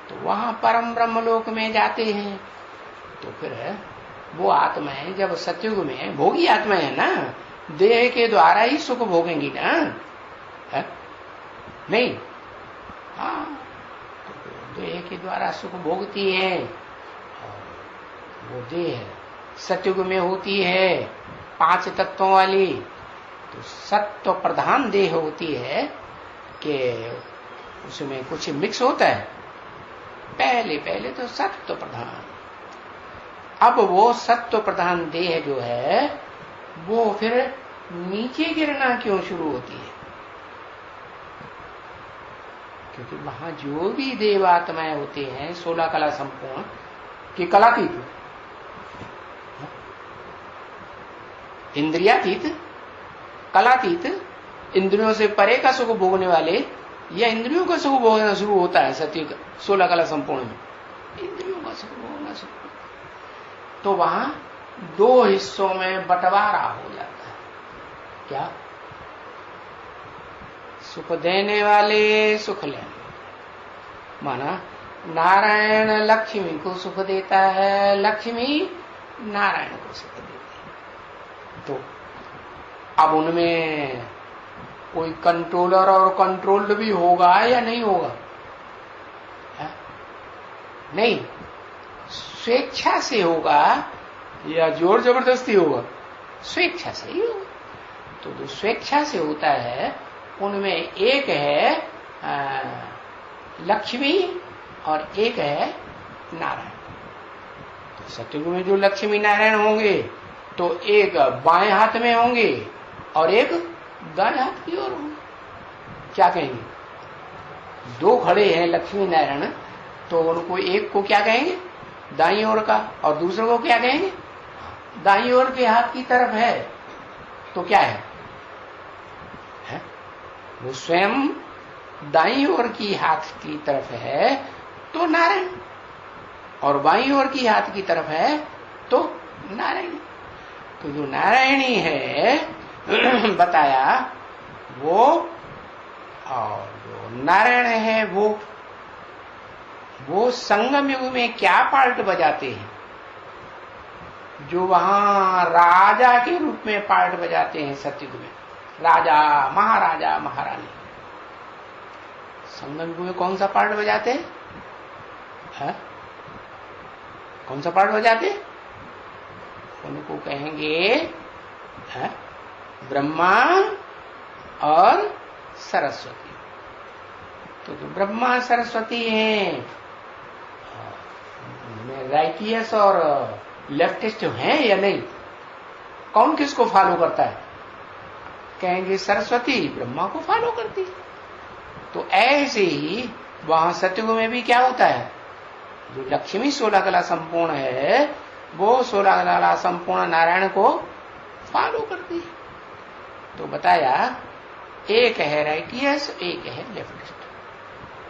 तो वहां परम ब्रह्मलोक में जाते हैं। तो फिर वो आत्माएं जब सतयुग में, भोगी आत्माएं है ना, देह के द्वारा ही सुख भोगेंगी ना, है? नहीं, तो देह के द्वारा सुख भोगती है। वो देह सतयुग में होती है 5 तत्वों वाली, तो सत्व प्रधान देह होती है कि उसमें कुछ मिक्स होता है। पहले तो सत्व प्रधान, अब वो सत्व प्रधान देह जो है वो फिर नीचे गिरना क्यों शुरू होती है? क्योंकि वहां जो भी देवात्माएं होते हैं 16 कला संपूर्ण की कलातीत, इंद्रियातीत, कलातीत, इंद्रियों से परे का सुख भोगने वाले, या इंद्रियों का सुख भोगना शुरू होता है सत्युग 16 कला संपूर्ण में, इंद्रियों का सुख भोगना शुरू। तो वहां 2 हिस्सों में बंटवारा हो जाता है। क्या? सुख देने वाले, सुख लेने। माना नारायण लक्ष्मी को सुख देता है, लक्ष्मी नारायण को सुख देती है। तो अब उनमें कोई कंट्रोलर और कंट्रोल्ड भी होगा या नहीं होगा? है? नहीं, स्वेच्छा से होगा या जोर जबरदस्ती होगा? स्वेच्छा से ही होगा। तो जो स्वेच्छा से होता है उनमें एक है लक्ष्मी और एक है नारायण। तो सतयुग में जो लक्ष्मी नारायण होंगे तो एक बाएं हाथ में होंगे और एक दाएं हाथ की ओर होंगे। क्या कहेंगे? 2 खड़े हैं लक्ष्मी नारायण, तो उनको एक को क्या कहेंगे? दाईं ओर का, और दूसरों को क्या कहेंगे? दाईं ओर के हाथ की तरफ है तो क्या है? वो स्वयं दाईं ओर की हाथ की तरफ है तो नारायण, और बाईं ओर की हाथ की तरफ है तो नारायणी। तो जो नारायणी है बताया वो, और जो नारायण है वो संगम युग में क्या पार्ट बजाते हैं? जो वहां राजा के रूप में पार्ट बजाते हैं सतयुग में, राजा, महाराजा, महारानी। संगम युग में कौन सा पार्ट बजाते हैं? कौन सा पार्ट बजाते? उनको कहेंगे ब्रह्मा और सरस्वती। तो जो ब्रह्मा सरस्वती हैं, राइटियस और लेफ्टिस्ट हैं या नहीं? कौन किसको फॉलो करता है? कहेंगे सरस्वती ब्रह्मा को फॉलो करती है। तो ऐसे ही वहां सतयुग में भी क्या होता है? जो लक्ष्मी 16 कला संपूर्ण है वो 16 कला संपूर्ण नारायण को फॉलो करती है। तो बताया एक है राइटियस, एक है लेफ्टिस्ट।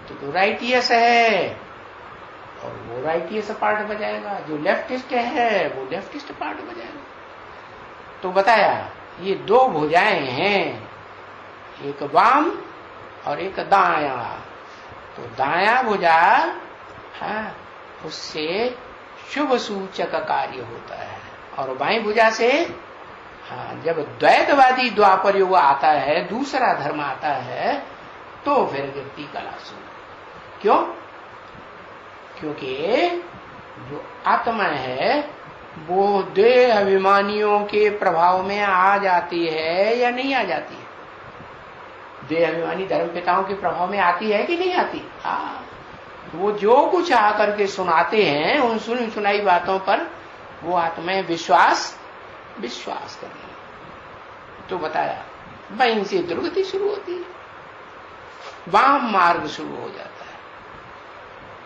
तो जो राइटियस है और वो राइटियस पार्ट बजाएगा, जो लेफ्टिस्ट है वो लेफ्टिस्ट पार्ट बजाएगा। तो बताया ये दो भुजाएं हैं, एक वाम और एक दाया। तो दाया भुजा उससे शुभ सूचक कार्य होता है, और बाईं भुजा से जब द्वैतवादी द्वापर युग आता है, दूसरा धर्म आता है, तो फिर गिरती कला शुभ। क्यों? क्योंकि जो आत्मा है वो देह अभिमानियों के प्रभाव में आ जाती है या नहीं आ जाती है? देह अभिमानी धर्म पिताओं के प्रभाव में आती है कि नहीं आती? तो वो जो कुछ आकर के सुनाते हैं, उन सुनी सुनाई बातों पर वो आत्माएं विश्वास कर रही। तो बताया वहीं से दुर्गति शुरू होती है, वाम मार्ग शुरू हो जाता है।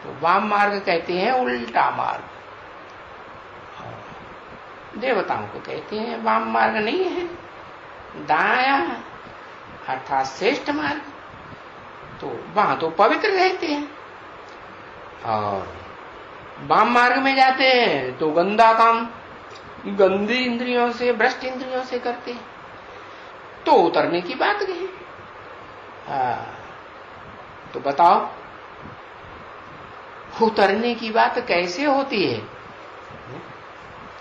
तो वाम मार्ग कहते हैं उल्टा मार्ग, देवताओं को कहते हैं वाम मार्ग नहीं है, दाया अर्थात श्रेष्ठ मार्ग। तो वहां तो पवित्र रहते हैं, और वाम मार्ग में जाते हैं तो गंदा काम गंदी इंद्रियों से, भ्रष्ट इंद्रियों से करते हैं। तो उतरने की बात कही। तो बताओ उतरने की बात कैसे होती है?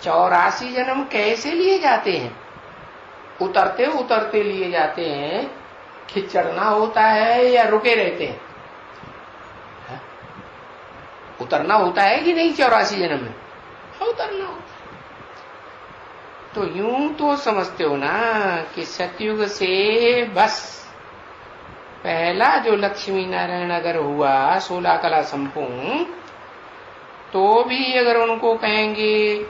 84 जन्म कैसे लिए जाते हैं? उतरते उतरते लिए जाते हैं कि चढ़ना होता है या रुके रहते हैं? उतरना होता है कि नहीं 84 जन्म में? उतरना होता है। तो यूं तो समझते हो ना कि सतयुग से बस पहला जो लक्ष्मी नारायण अगर हुआ 16 कला संपूर्ण, तो भी अगर उनको कहेंगे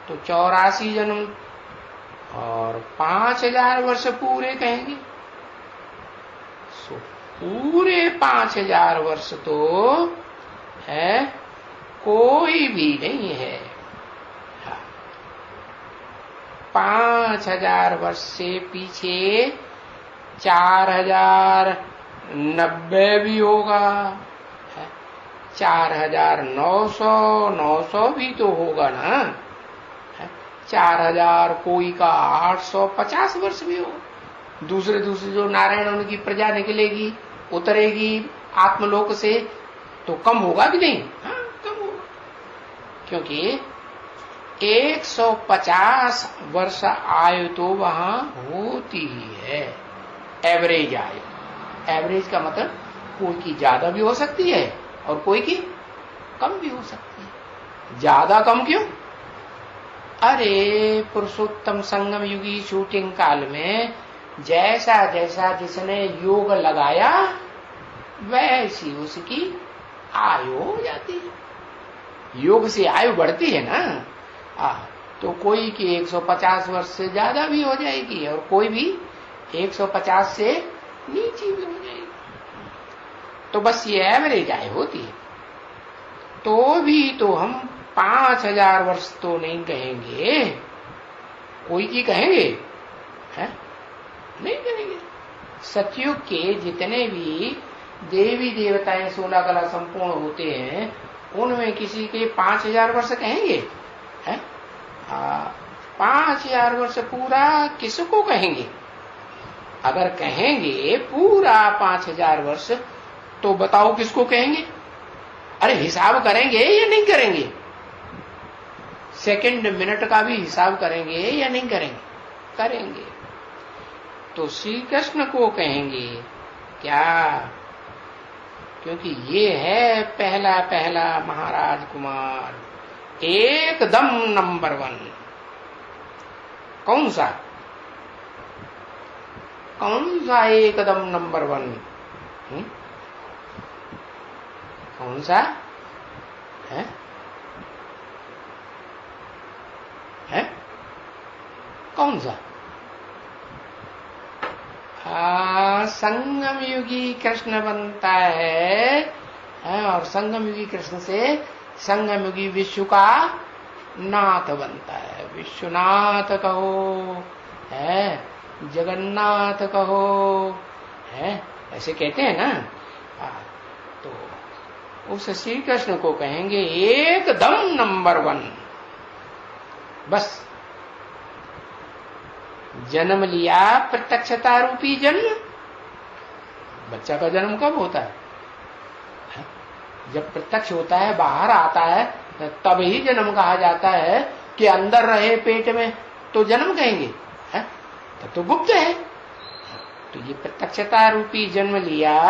तो 84 जन्म और 5000 वर्ष पूरे कहेंगे। पूरे 5000 वर्ष तो है कोई भी नहीं है। 5000 वर्ष से पीछे 4090 भी होगा, 4900 भी तो होगा ना, 4000 कोई का 850 वर्ष भी हो। दूसरे जो नारायण उनकी प्रजा निकलेगी, उतरेगी आत्मलोक से, तो कम होगा कि नहीं? कम होगा, क्योंकि 150 वर्ष आयु तो वहां होती ही है, एवरेज आयु। एवरेज का मतलब कोई की ज्यादा भी हो सकती है और कोई की कम भी हो सकती है। ज्यादा कम क्यों? अरे पुरुषोत्तम संगम युगी शूटिंग काल में जैसा जैसा जिसने योग लगाया वैसी उसकी आयु हो जाती है। योग से आयु बढ़ती है ना। तो कोई की 150 वर्ष से ज्यादा भी हो जाएगी और कोई भी 150 से नीचे भी हो जाएगी। तो बस ये एवरेज आयु होती है। तो भी तो हम 5000 वर्ष तो नहीं कहेंगे, कोई की कहेंगे है? नहीं कहेंगे। सतयुग के जितने भी देवी देवताएं 16 कला संपूर्ण होते हैं, उनमें किसी के 5000 वर्ष कहेंगे है? 5000 वर्ष पूरा किसको कहेंगे? अगर कहेंगे पूरा 5000 वर्ष, तो बताओ किसको कहेंगे? अरे हिसाब करेंगे या नहीं करेंगे? सेकंड मिनट का भी हिसाब करेंगे या नहीं करेंगे? करेंगे। तो श्री कृष्ण को कहेंगे क्या? क्योंकि ये है पहला पहला महाराज कुमार, एकदम नंबर 1। कौन सा? कौन सा एकदम नंबर 1? कौन सा है? है कौन सा? संगम युगी कृष्ण बनता है, और संगम युगी कृष्ण से संगम युगी विश्व का नाथ बनता है। विश्वनाथ कहो है, जगन्नाथ कहो है, ऐसे कहते हैं ना। तो उस श्री कृष्ण को कहेंगे एकदम नंबर 1। बस जन्म लिया प्रत्यक्षता रूपी जन्म। बच्चा का जन्म कब होता है? जब प्रत्यक्ष होता है, बाहर आता है, तब ही जन्म कहा जाता है। कि अंदर रहे पेट में तो जन्म कहेंगे है? तब तो गुप्त है। तो ये प्रत्यक्षता रूपी जन्म लिया।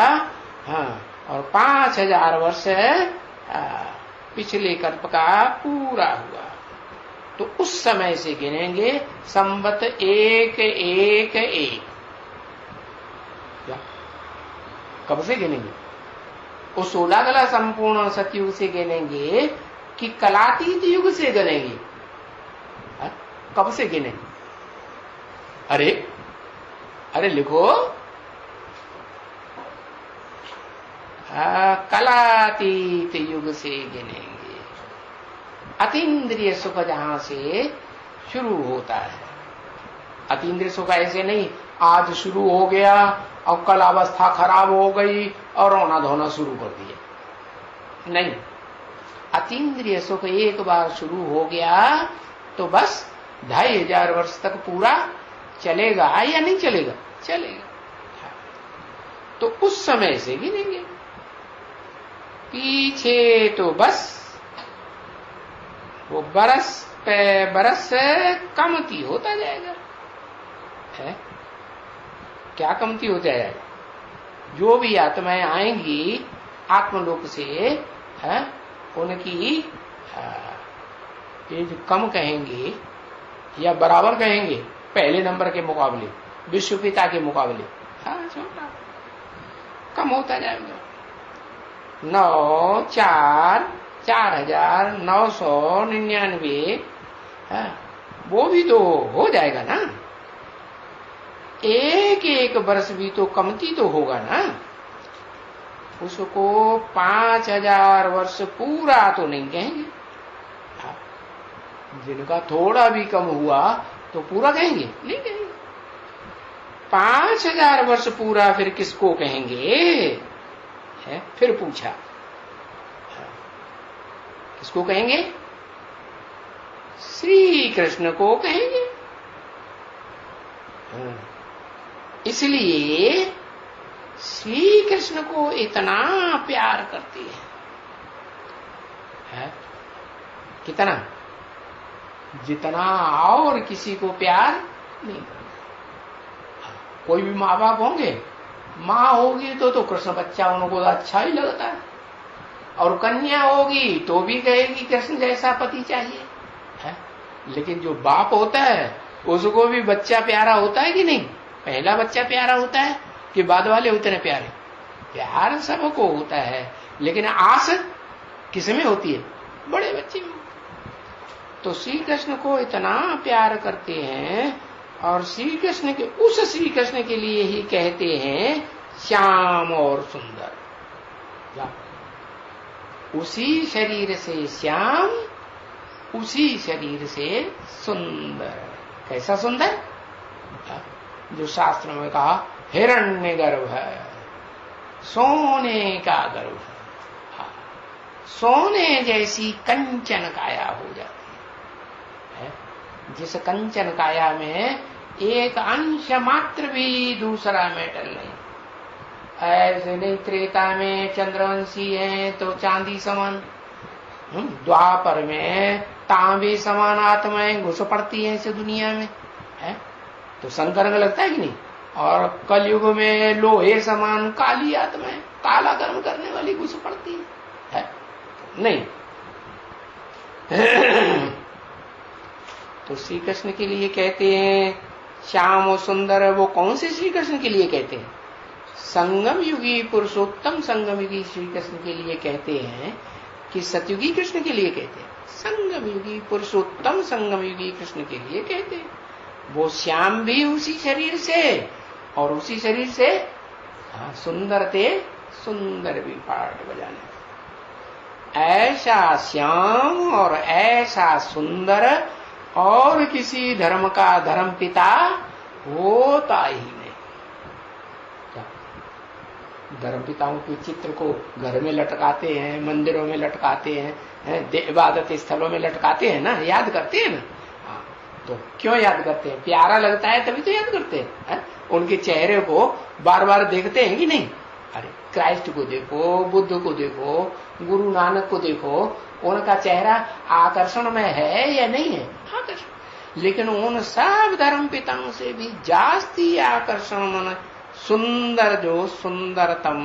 हाँ, और 5000 वर्ष पिछले कल्प का पूरा हुआ। तो उस समय से गिनेंगे संवत 111। कब से गिनेंगे? उस 16 कला संपूर्ण सतयुग से गिनेंगे कि कलातीत युग से गिनेंगे? कब से गिनेंगे? अरे लिखो, कलातीत युग से गिनेंगे। अतीन्द्रिय सुख जहां से शुरू होता है। अतीन्द्रिय सुख ऐसे नहीं आज शुरू हो गया और कल अवस्था खराब हो गई और रोना धोना शुरू कर दिया। नहीं, अतीन्द्रिय सुख एक बार शुरू हो गया तो बस 2500 वर्ष तक पूरा चलेगा या नहीं चलेगा? चलेगा। तो उस समय से गिनेंगे। पीछे तो बस वो बरस पे बरस कमती होता जाएगा है। क्या कमती हो जाएगा? जो भी आत्माएं आएंगी आत्मलोक से है, उनकी एज कम कहेंगे या बराबर कहेंगे पहले नंबर के मुकाबले, विश्व पिता के मुकाबले। हाँ, छोटा कम होता जाएगा। 9 4 4999 वो भी तो हो जाएगा ना। एक वर्ष भी तो कमती तो होगा ना। उसको 5000 वर्ष पूरा तो नहीं कहेंगे। जिनका थोड़ा भी कम हुआ तो पूरा कहेंगे? नहीं कहेंगे। 5000 वर्ष पूरा फिर किसको कहेंगे है? फिर पूछा किसको कहेंगे? श्री कृष्ण को कहेंगे। इसलिए श्री कृष्ण को इतना प्यार करती है? कितना? जितना और किसी को प्यार नहीं करता। कोई भी माँ बाप होंगे, माँ होगी तो कृष्ण बच्चा उनको अच्छा ही लगता है, और कन्या होगी तो भी कहेगी कृष्ण जैसा पति चाहिए है। लेकिन जो बाप होता है उसको भी बच्चा प्यारा होता है कि नहीं? पहला बच्चा प्यारा होता है कि बाद वाले उतने प्यारे? प्यार सबको होता है, लेकिन आस किसमें होती है? बड़े बच्चे में। तो श्री कृष्ण को इतना प्यार करते हैं, और श्री कृष्ण के उस श्री कृष्ण के लिए ही कहते हैं श्याम और सुंदर। उसी शरीर से श्याम उसी शरीर से सुंदर। कैसा सुंदर? जो शास्त्र में कहा हिरण्य गर्भ है, सोने का गर्भ है, सोने जैसी कंचन काया हो जाती है। जिस कंचन काया में एक अंश मात्र भी दूसरा मेटल नहीं। ऐसे नहीं त्रेता में चंद्रवंशी है तो चांदी समान, द्वापर में तांबे समान आत्माएं घुस पड़ती है इस दुनिया में, है तो संकर्म लगता है कि नहीं। और कलयुग में लोहे समान काली आत्माएं, काला कर्म करने वाली घुस पड़ती है नहीं। तो श्री कृष्ण के लिए कहते हैं श्याम और सुंदर। वो कौन से श्री कृष्ण के लिए कहते हैं? संगम युगी पुरुषोत्तम संगम युगी श्री कृष्ण के लिए कहते हैं कि सतयुगी कृष्ण के लिए कहते हैं? संगम युगी पुरुषोत्तम संगम युगी कृष्ण के लिए कहते हैं। वो श्याम भी उसी शरीर से और उसी शरीर से सुंदर थे, सुंदर भी पाठ बजाने। ऐसा श्याम और ऐसा सुंदर और किसी धर्म का धर्म पिता होता ही नहीं। धर्म पिताओं के चित्र को घर में लटकाते हैं, मंदिरों में लटकाते हैं, इबादत स्थलों में लटकाते हैं ना, याद करते हैं ना। तो क्यों याद करते हैं? प्यारा लगता है तभी तो याद करते हैं। उनके चेहरे को बार बार देखते हैं कि नहीं? अरे क्राइस्ट को देखो, बुद्ध को देखो, गुरु नानक को देखो, उनका चेहरा आकर्षण में है या नहीं है? आकर्षण। लेकिन उन सब धर्म पिताओं से भी जास्ती आकर्षण मन सुंदर, जो सुंदरतम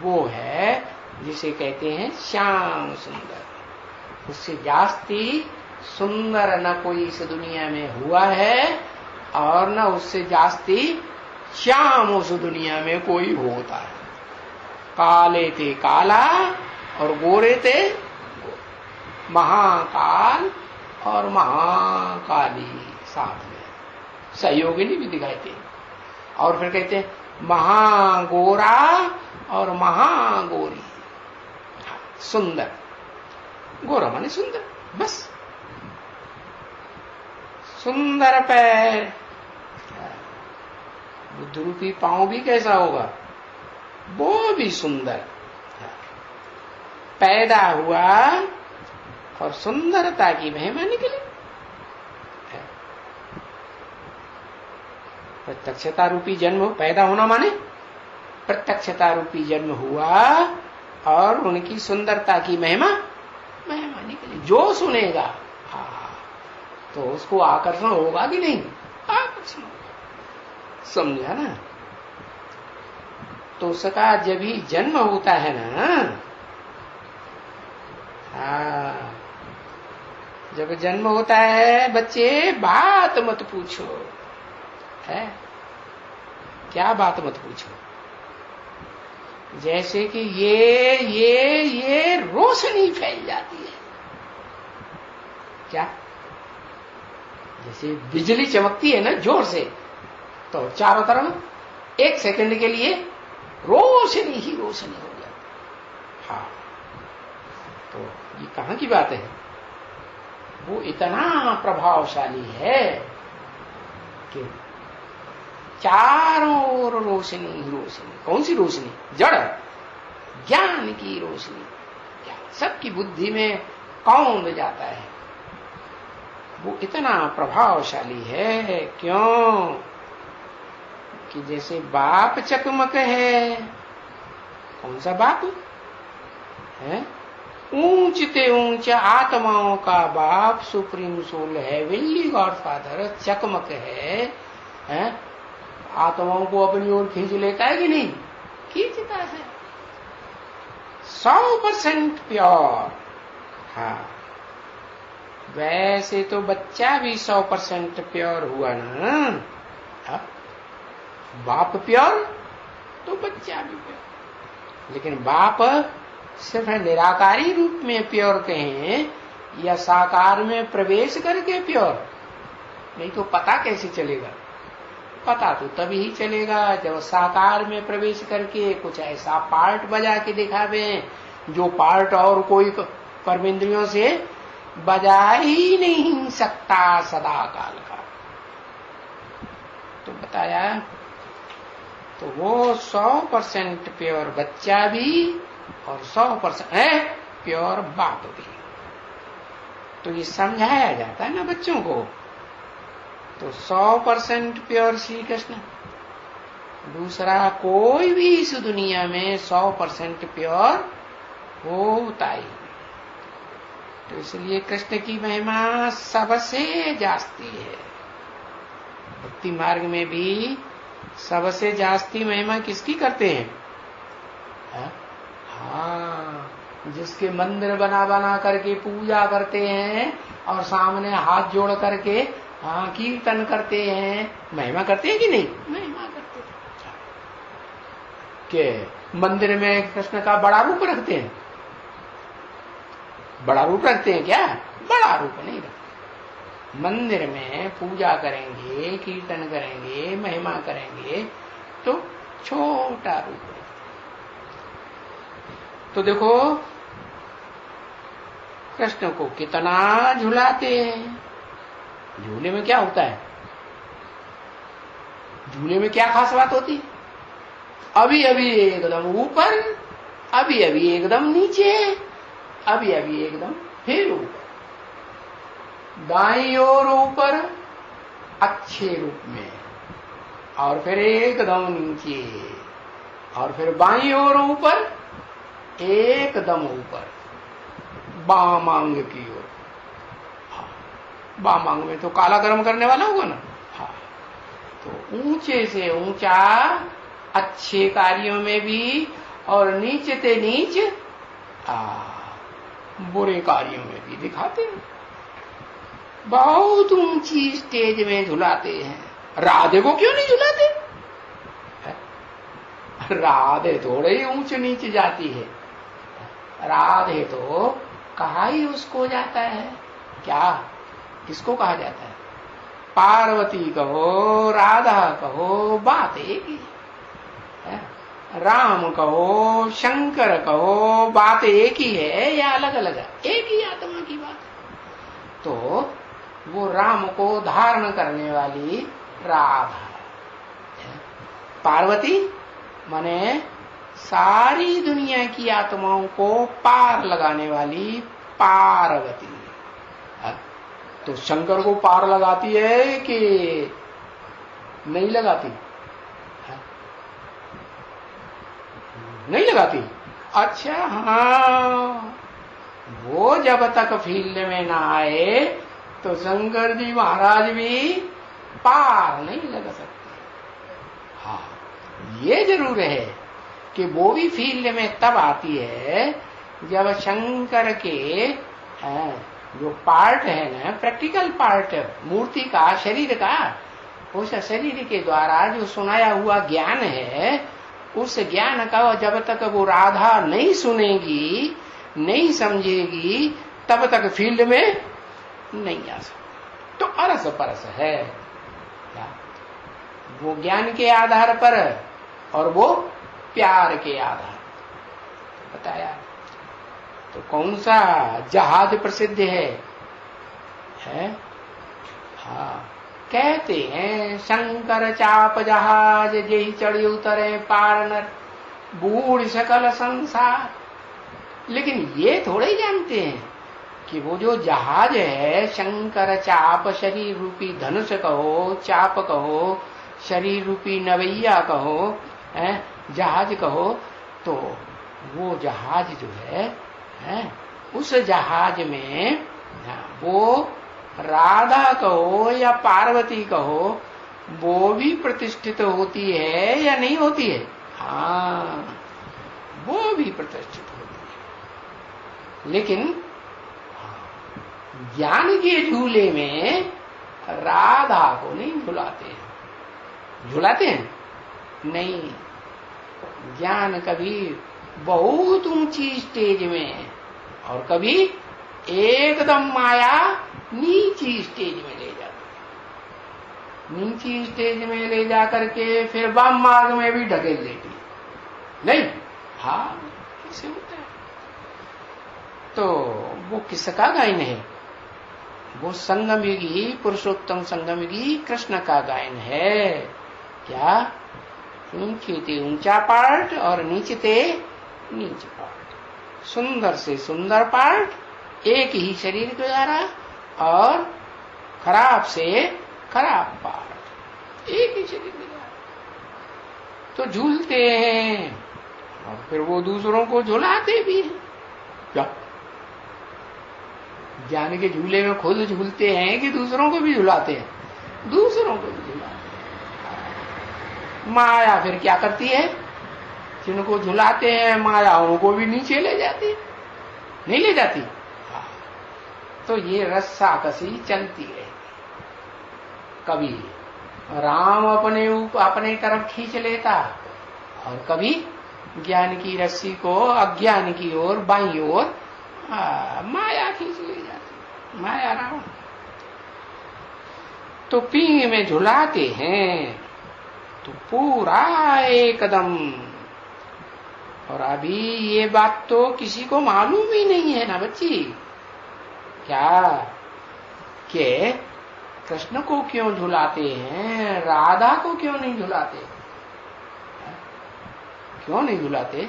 वो है जिसे कहते हैं श्याम सुंदर। उससे जास्ती सुंदर न कोई इस दुनिया में हुआ है और न उससे जास्ती श्याम उस दुनिया में कोई होता है। काले थे काला और गोरे थे महाकाल और महाकाली साथ में सहयोगिनी भी दिखाई थे। और फिर कहते हैं महागोरा और महागोरी। सुंदर, गोरा माने सुंदर, बस। सुंदर पैर, बुद्ध रूपी पांव भी कैसा होगा? वो भी सुंदर। पैदा हुआ और सुंदरता की महिमा निकली। प्रत्यक्षता रूपी जन्म, पैदा होना माने प्रत्यक्षता रूपी जन्म हुआ और उनकी सुंदरता की महिमा निकली। जो सुनेगा तो उसको आकर्षण होगा कि नहीं? आकर्षण होगा। समझा ना? तो उसका जब ही जन्म होता है ना, जब जन्म होता है बच्चे, बात मत पूछो। है क्या बात मत पूछो? जैसे कि ये रोशनी फैल जाती है। क्या? जैसे बिजली चमकती है ना जोर से, तो चारों तरफ एक सेकंड के लिए रोशनी ही रोशनी हो जाती। हाँ, तो ये कहां की बात है? वो इतना प्रभावशाली है कि चारों ओर रोशनी ही रोशनी। कौन सी रोशनी? जड़ ज्ञान की रोशनी। सबकी बुद्धि में कौंध जाता है। वो इतना प्रभावशाली है। क्यों? कि जैसे बाप चकमक है। कौन सा बाप है? ऊंचते ऊंच आत्माओं का बाप, सुप्रीम सोल है, हेवनली गॉडफादर चकमक है? आत्माओं को अपनी ओर खींच लेता है कि नहीं? खींचता है। 100% प्योर। हाँ, वैसे तो बच्चा भी 100% प्योर हुआ ना। हाँ? बाप प्योर तो बच्चा भी प्योर। लेकिन बाप सिर्फ निराकारी रूप में प्योर कहें या साकार में प्रवेश करके प्योर, नहीं तो पता कैसे चलेगा? पता तो तभी ही चलेगा जब साकार में प्रवेश करके कुछ ऐसा पार्ट बजा के दिखावे जो पार्ट और कोई कर्मेंद्रियों से बजा ही नहीं सकता सदा काल का। तो बताया, तो वो 100% प्योर बच्चा भी और 100% है प्योर बाप भी। तो ये समझाया जाता है ना बच्चों को। तो 100% प्योर श्री कृष्ण, दूसरा कोई भी इस दुनिया में 100% प्योर होता ही। तो इसलिए कृष्ण की महिमा सबसे जास्ती है। भक्ति मार्ग में भी सबसे जास्ती महिमा किसकी करते हैं? हाँ, जिसके मंदिर बना बना करके पूजा करते हैं और सामने हाथ जोड़ करके कीर्तन करते हैं, महिमा करते हैं कि नहीं? महिमा करते हैं। के मंदिर में कृष्ण का बड़ा रूप रखते हैं? बड़ा रूप रखते हैं क्या? बड़ा रूप नहीं रखते। मंदिर में पूजा करेंगे, कीर्तन करेंगे, महिमा करेंगे तो छोटा रूप रखते। तो देखो कृष्ण को कितना झुलाते हैं। झूले में क्या होता है? झूले में क्या खास बात होती है? अभी अभी एकदम ऊपर, अभी अभी एकदम नीचे, अभी अभी एकदम फिर ऊपर, दाईं ओर ऊपर अच्छे रूप में, और फिर एकदम नीचे, और फिर बाईं ओर ऊपर, एकदम ऊपर, बामांग की ओर। बामांग में तो काला कर्म करने वाला होगा ना। हाँ, तो ऊंचे से ऊंचा अच्छे कार्यों में भी और नीचे से नीच बुरे कार्यों में भी दिखाते हैं। बहुत ऊंची स्टेज में झुलाते हैं। राधे को क्यों नहीं झुलाते? राधे थोड़े ही ऊंच नीचे जाती है। राधे तो कहा ही उसको जाता है। क्या किसको कहा जाता है? पार्वती कहो, राधा कहो, बात एक ही है। राम कहो, शंकर कहो, बात एक ही है या अलग अलग है? एक ही आत्मा की बात है। तो वो राम को धारण करने वाली राधा है। पार्वती माने सारी दुनिया की आत्माओं को पार लगाने वाली पार्वती है। तो शंकर को पार लगाती है कि नहीं लगाती? नहीं लगाती। अच्छा, हाँ, वो जब तक फील्ड में ना आए तो शंकर जी महाराज भी पार नहीं लगा सकते। हाँ, ये जरूर है कि वो भी फील्ड में तब आती है जब शंकर के जो पार्ट है ना, प्रैक्टिकल पार्ट मूर्ति का, शरीर का, उस शरीर के द्वारा जो सुनाया हुआ ज्ञान है, उस ज्ञान का जब तक वो राधा नहीं सुनेगी, नहीं समझेगी, तब तक फील्ड में नहीं आ सकती। तो अरस परस है वो ज्ञान के आधार पर और वो प्यार के आधार पर बताया। तो कौन सा जहाज प्रसिद्ध है? हाँ, कहते हैं शंकर चाप जहाज जेहि चढ़ी उतरे पार नर, बूढ़ सकल संसार। लेकिन ये थोड़े ही जानते हैं कि वो जो जहाज है, शंकर चाप, शरीर रूपी धनुष कहो, चाप कहो, शरीर रूपी नवैया कहो, जहाज कहो, तो वो जहाज जो है, उस जहाज में वो राधा कहो या पार्वती कहो, वो भी प्रतिष्ठित होती है या नहीं होती है? हाँ, वो भी प्रतिष्ठित होती है। लेकिन ज्ञान के झूले में राधा को नहीं झुलाते हैं। झुलाते हैं? नहीं। ज्ञान कभी बहुत ऊंची स्टेज में और कभी एकदम माया नीची स्टेज में ले जाती है। नीची स्टेज में ले जाकर के फिर वाम मार्ग में भी ढकेल देती है। नहीं, हाँ, कैसे होता है? तो वो किसका गायन है? वो संगमयुगी, पुरुषोत्तम संगमयुगी कृष्ण का गायन है। क्या? ऊंचे थे ऊंचा पार्ट और नीचे थे नीचे पार्ट, सुंदर से सुंदर पार्ट एक ही शरीर के द्वारा, और खराब से खराब पार्ट एक ही शरीर के द्वारा। तो झूलते हैं और फिर वो दूसरों को झुलाते भी हैं। क्या ज्ञान के झूले में खुद झूलते हैं कि दूसरों को भी झुलाते हैं? दूसरों को भी झुलाते हैं। माया फिर क्या करती है? जिनको झुलाते हैं माया उनको भी नीचे ले जाती है, नहीं ले जाती? तो ये रस्साकसी चलती है। कभी राम अपने तरफ खींच लेता, और कभी ज्ञान की रस्सी को अज्ञान की ओर, बाईं ओर माया खींच ले जाती, माया रावण। तो पींग में झुलाते हैं तो पूरा एकदम। और अभी ये बात तो किसी को मालूम ही नहीं है ना बच्ची, क्या कि कृष्ण को क्यों झुलाते हैं, राधा को क्यों नहीं झुलाते? क्यों नहीं झुलाते?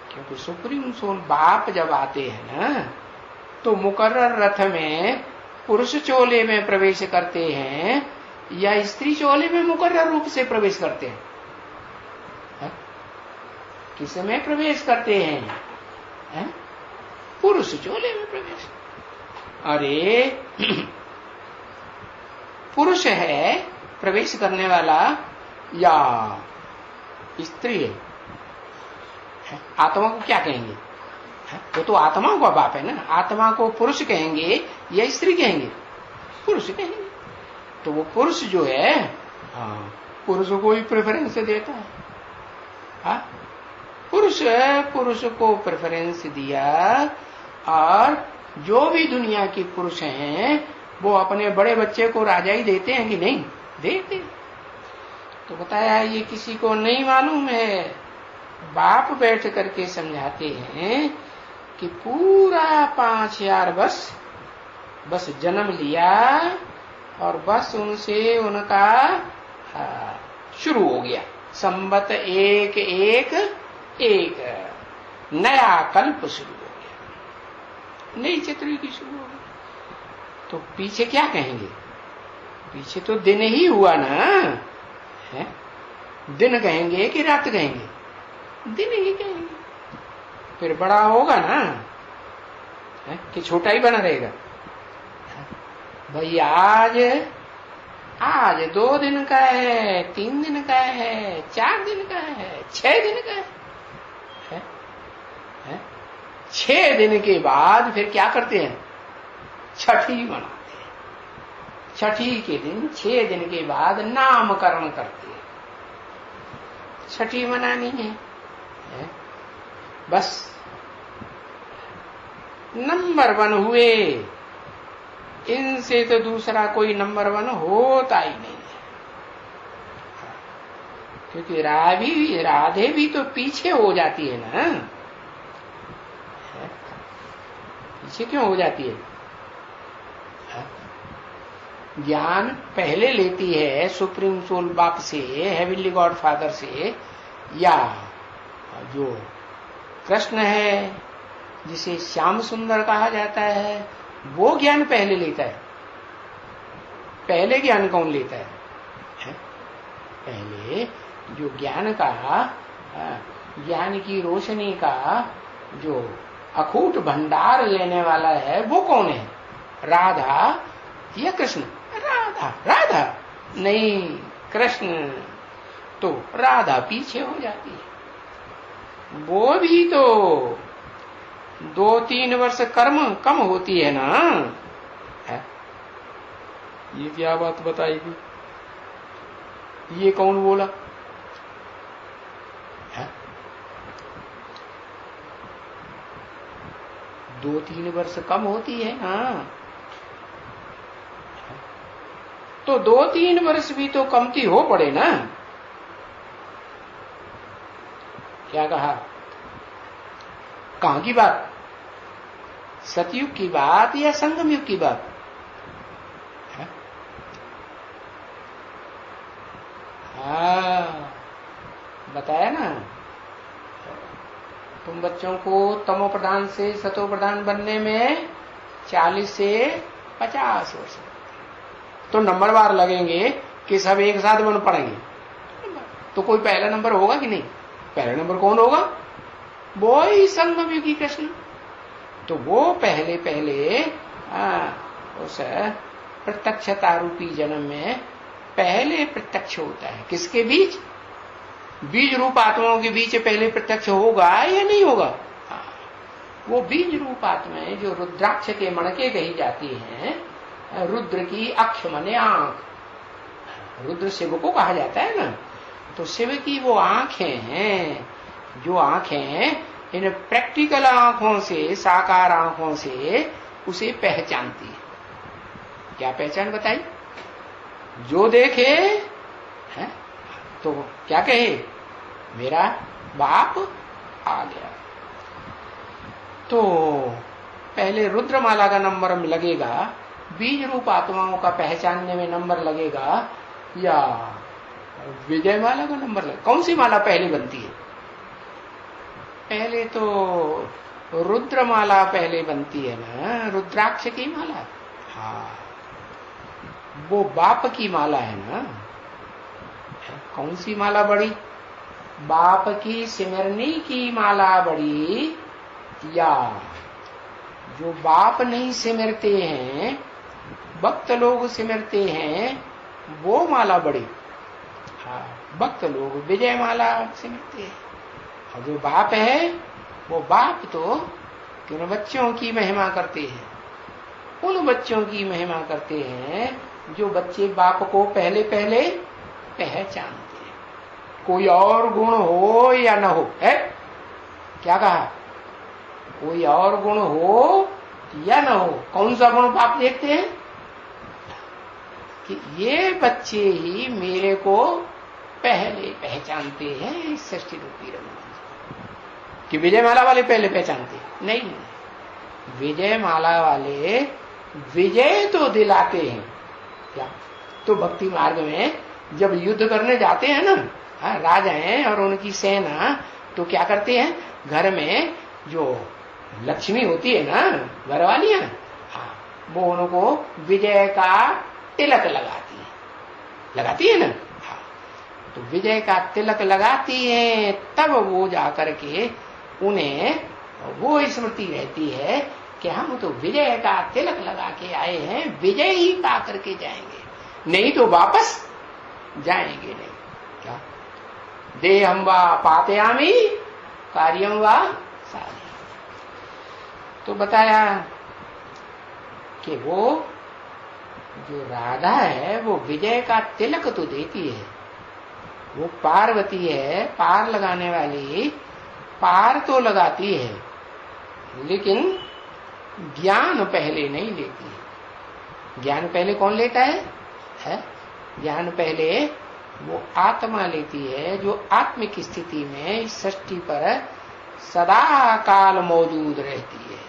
क्योंकि सुप्रीम सोल बाप जब आते हैं ना, तो मुकर्रर रथ में पुरुष चोले में प्रवेश करते हैं या स्त्री चोले में मुकर्रर रूप से प्रवेश करते हैं? किस में प्रवेश करते हैं? पुरुष चोले में प्रवेश। अरे पुरुष है प्रवेश करने वाला या स्त्री है? आत्मा को क्या कहेंगे? वो तो आत्मा का बाप है ना। आत्मा को पुरुष कहेंगे या स्त्री कहेंगे? पुरुष कहेंगे। तो वो पुरुष जो है, पुरुष को ही प्रेफरेंस देता है। पुरुष को प्रेफरेंस दिया, और जो भी दुनिया के पुरुष हैं वो अपने बड़े बच्चे को राजा ही देते हैं कि नहीं देते? तो बताया ये किसी को नहीं मालूम है। बाप बैठ करके समझाते हैं कि पूरा 5000 बस जन्म लिया, और बस उनसे उनका शुरू हो गया संवत एक नया कल्प शुरू हो गया, नई चतुर्युगी शुरू हो गई। तो पीछे क्या कहेंगे? पीछे तो दिन ही हुआ ना है? दिन कहेंगे कि रात कहेंगे? दिन ही कहेंगे। फिर बड़ा होगा ना है? कि छोटा ही बना रहेगा? भाई आज 2 दिन का है, 3 दिन का है, 4 दिन का है, 6 दिन का है? 6 दिन के बाद फिर क्या करते हैं? छठी मनाते हैं। छठी के दिन 6 दिन के बाद नामकरण करते हैं। छठी मनानी है? बस नंबर 1 हुए, इनसे तो दूसरा कोई नंबर 1 होता ही नहीं है। क्योंकि राधे भी तो पीछे हो जाती है ना। पीछे क्यों हो जाती है? ज्ञान पहले लेती है सुप्रीम सोल बाप से, हेवनली गॉड फादर से, या जो कृष्ण है जिसे श्याम सुंदर कहा जाता है, वो ज्ञान पहले लेता है। पहले ज्ञान कौन लेता है? पहले जो ज्ञान का, ज्ञान की रोशनी का जो अखूट भंडार लेने वाला है वो कौन है? राधा या कृष्ण? राधा नहीं, कृष्ण। तो राधा पीछे हो जाती है। वो भी तो 2-3 वर्ष कर्म कम होती है ना है? ये क्या बात बताएगी? ये कौन बोला है? 2-3 वर्ष कम होती है ना। तो 2-3 वर्ष भी तो कमती हो पड़े ना। क्या कहा? कहां की बात? सतयुग की बात या संगम युग की बात? तुम बच्चों को तमो प्रधान से सतो प्रधान बनने में 40 से 50 वर्ष, तो नंबरवार लगेंगे कि सब एक साथ बन पड़ेंगे, तो कोई पहला नंबर होगा कि नहीं? पहला नंबर कौन होगा? वो ही संगम युगी कृष्ण। तो वो पहले उस प्रत्यक्षता रूपी जन्म में पहले प्रत्यक्ष होता है। किसके बीच? बीज रूप आत्माओं के बीच पहले प्रत्यक्ष होगा या नहीं होगा? वो बीज रूप आत्माएं जो रुद्राक्ष के मणके कही जाती हैं, रुद्र की अक्ष मने आंख, रुद्र शिव को कहा जाता है ना, तो शिव की वो आंखें हैं, जो आंखें इन प्रैक्टिकल आंखों से, साकार आंखों से उसे पहचानती है। क्या पहचान बताई? जो देखे है तो क्या कहे? मेरा बाप आ गया। तो पहले रुद्रमाला का नंबर लगेगा, बीज रूप आत्माओं का पहचानने में नंबर लगेगा, या विजय माला का नंबर लगेगा? कौन सी माला पहले बनती है? पहले तो रुद्रमाला पहले बनती है ना, रुद्राक्ष की माला। हाँ, वो बाप की माला है ना। कौन सी माला बड़ी? बाप की सिमरनी की माला बड़ी, या जो बाप नहीं सिमरते हैं, भक्त लोग सिमरते हैं, वो माला बड़ी? हाँ, भक्त लोग विजय माला सिमरते हैं। और जो बाप है, वो बाप तो किन बच्चों की महिमा करते हैं? उन बच्चों की महिमा करते हैं जो बच्चे बाप को पहले पहले पहचानते हैं। कोई और गुण हो या न हो, है? क्या कहा? कोई और गुण हो या न हो, कौन सा गुण बाप देखते हैं? कि ये बच्चे ही मेरे को पहले पहचानते हैं इस सृष्टि रूपी रंगमंच। कि विजय माला वाले पहले पहचानते? नहीं, विजय माला वाले विजय तो दिलाते हैं। क्या? तो भक्ति मार्ग में जब युद्ध करने जाते हैं ना, राजा हैं और उनकी सेना, तो क्या करते हैं? घर में जो लक्ष्मी होती है ना, घर वालियां, वो उनको विजय का तिलक लगाती है ना। तो विजय का तिलक लगाती है, तब वो जाकर के उन्हें वो स्मृति रहती है कि हम तो विजय का तिलक लगा के आए हैं, विजय ही पा करके जाएंगे, नहीं तो वापस जाएंगे नहीं। क्या? देहं वा पातयामि कार्यं वा साधयामि। तो बताया कि वो जो राधा है वो विजय का तिलक तो देती है, वो पार्वती है, पार लगाने वाली, पार तो लगाती है, लेकिन ज्ञान पहले नहीं लेती है। ज्ञान पहले कौन लेता है? ज्ञान पहले वो आत्मा लेती है, जो आत्मिक स्थिति में इस सृष्टि पर सदा काल मौजूद रहती है।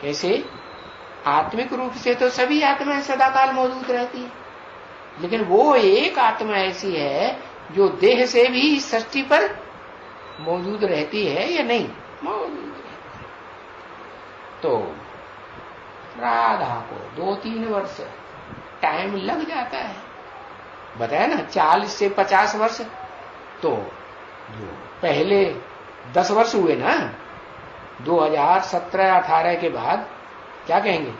कैसे? आत्मिक रूप से तो सभी आत्माएं सदा काल मौजूद रहती है, लेकिन वो एक आत्मा ऐसी है जो देह से भी इस सृष्टि पर मौजूद रहती है या नहीं? मौजूद रहती है। तो राधा को 2-3 वर्ष टाइम लग जाता है, बताया ना, 40 से 50 वर्ष। तो जो पहले 10 वर्ष हुए ना, 2017-18 के बाद क्या कहेंगे?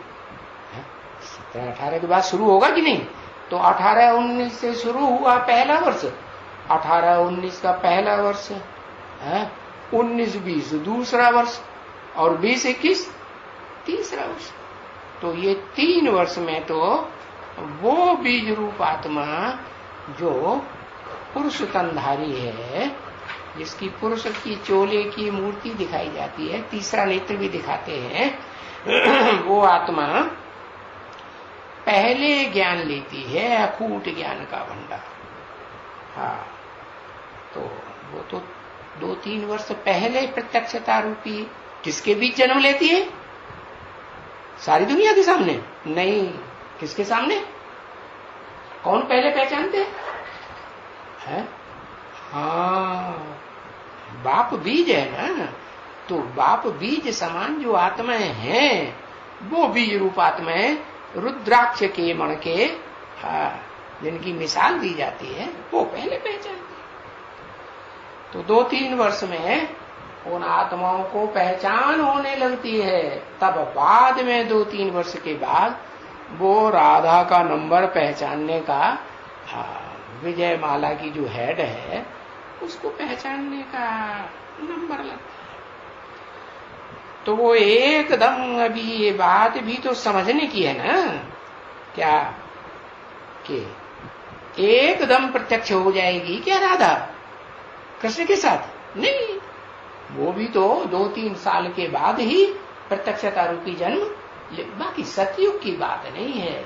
17-18 के बाद शुरू होगा कि नहीं? तो 18-19 से शुरू हुआ पहला वर्ष, 18-19 का पहला वर्ष है, 19-20 दूसरा वर्ष, और 20-21 तीसरा वर्ष। तो ये 3 वर्ष में तो वो बीज रूप आत्मा जो पुरुष तनधारी है, जिसकी पुरुष की चोले की मूर्ति दिखाई जाती है, तीसरा नेत्र भी दिखाते हैं, वो आत्मा पहले ज्ञान लेती है, अकूट ज्ञान का भंडार। हाँ, तो वो तो 2-3 वर्ष पहले प्रत्यक्षता रूपी किसके बीच जन्म लेती है? सारी दुनिया के सामने नहीं, किसके सामने? कौन पहले पहचानते हैं? हाँ, बाप बीज है ना, तो बाप बीज समान जो आत्माएं हैं वो बीज रूप आत्माएं रुद्राक्ष के मण के जिनकी मिसाल दी जाती है वो पहले पहचानती है। तो 2-3 वर्ष में उन आत्माओं को पहचान होने लगती है, तब बाद में 2-3 वर्ष के बाद वो राधा का नंबर पहचानने का, विजय माला की जो हेड है उसको पहचानने का नंबर लगता है। तो वो एकदम अभी ये बात भी तो समझने की है ना, क्या कि एकदम प्रत्यक्ष हो जाएगी क्या राधा कृष्ण के साथ? नहीं, वो भी तो 2-3 साल के बाद ही प्रत्यक्षता रूपी जन्म। बाकी सतयुग की बात नहीं है।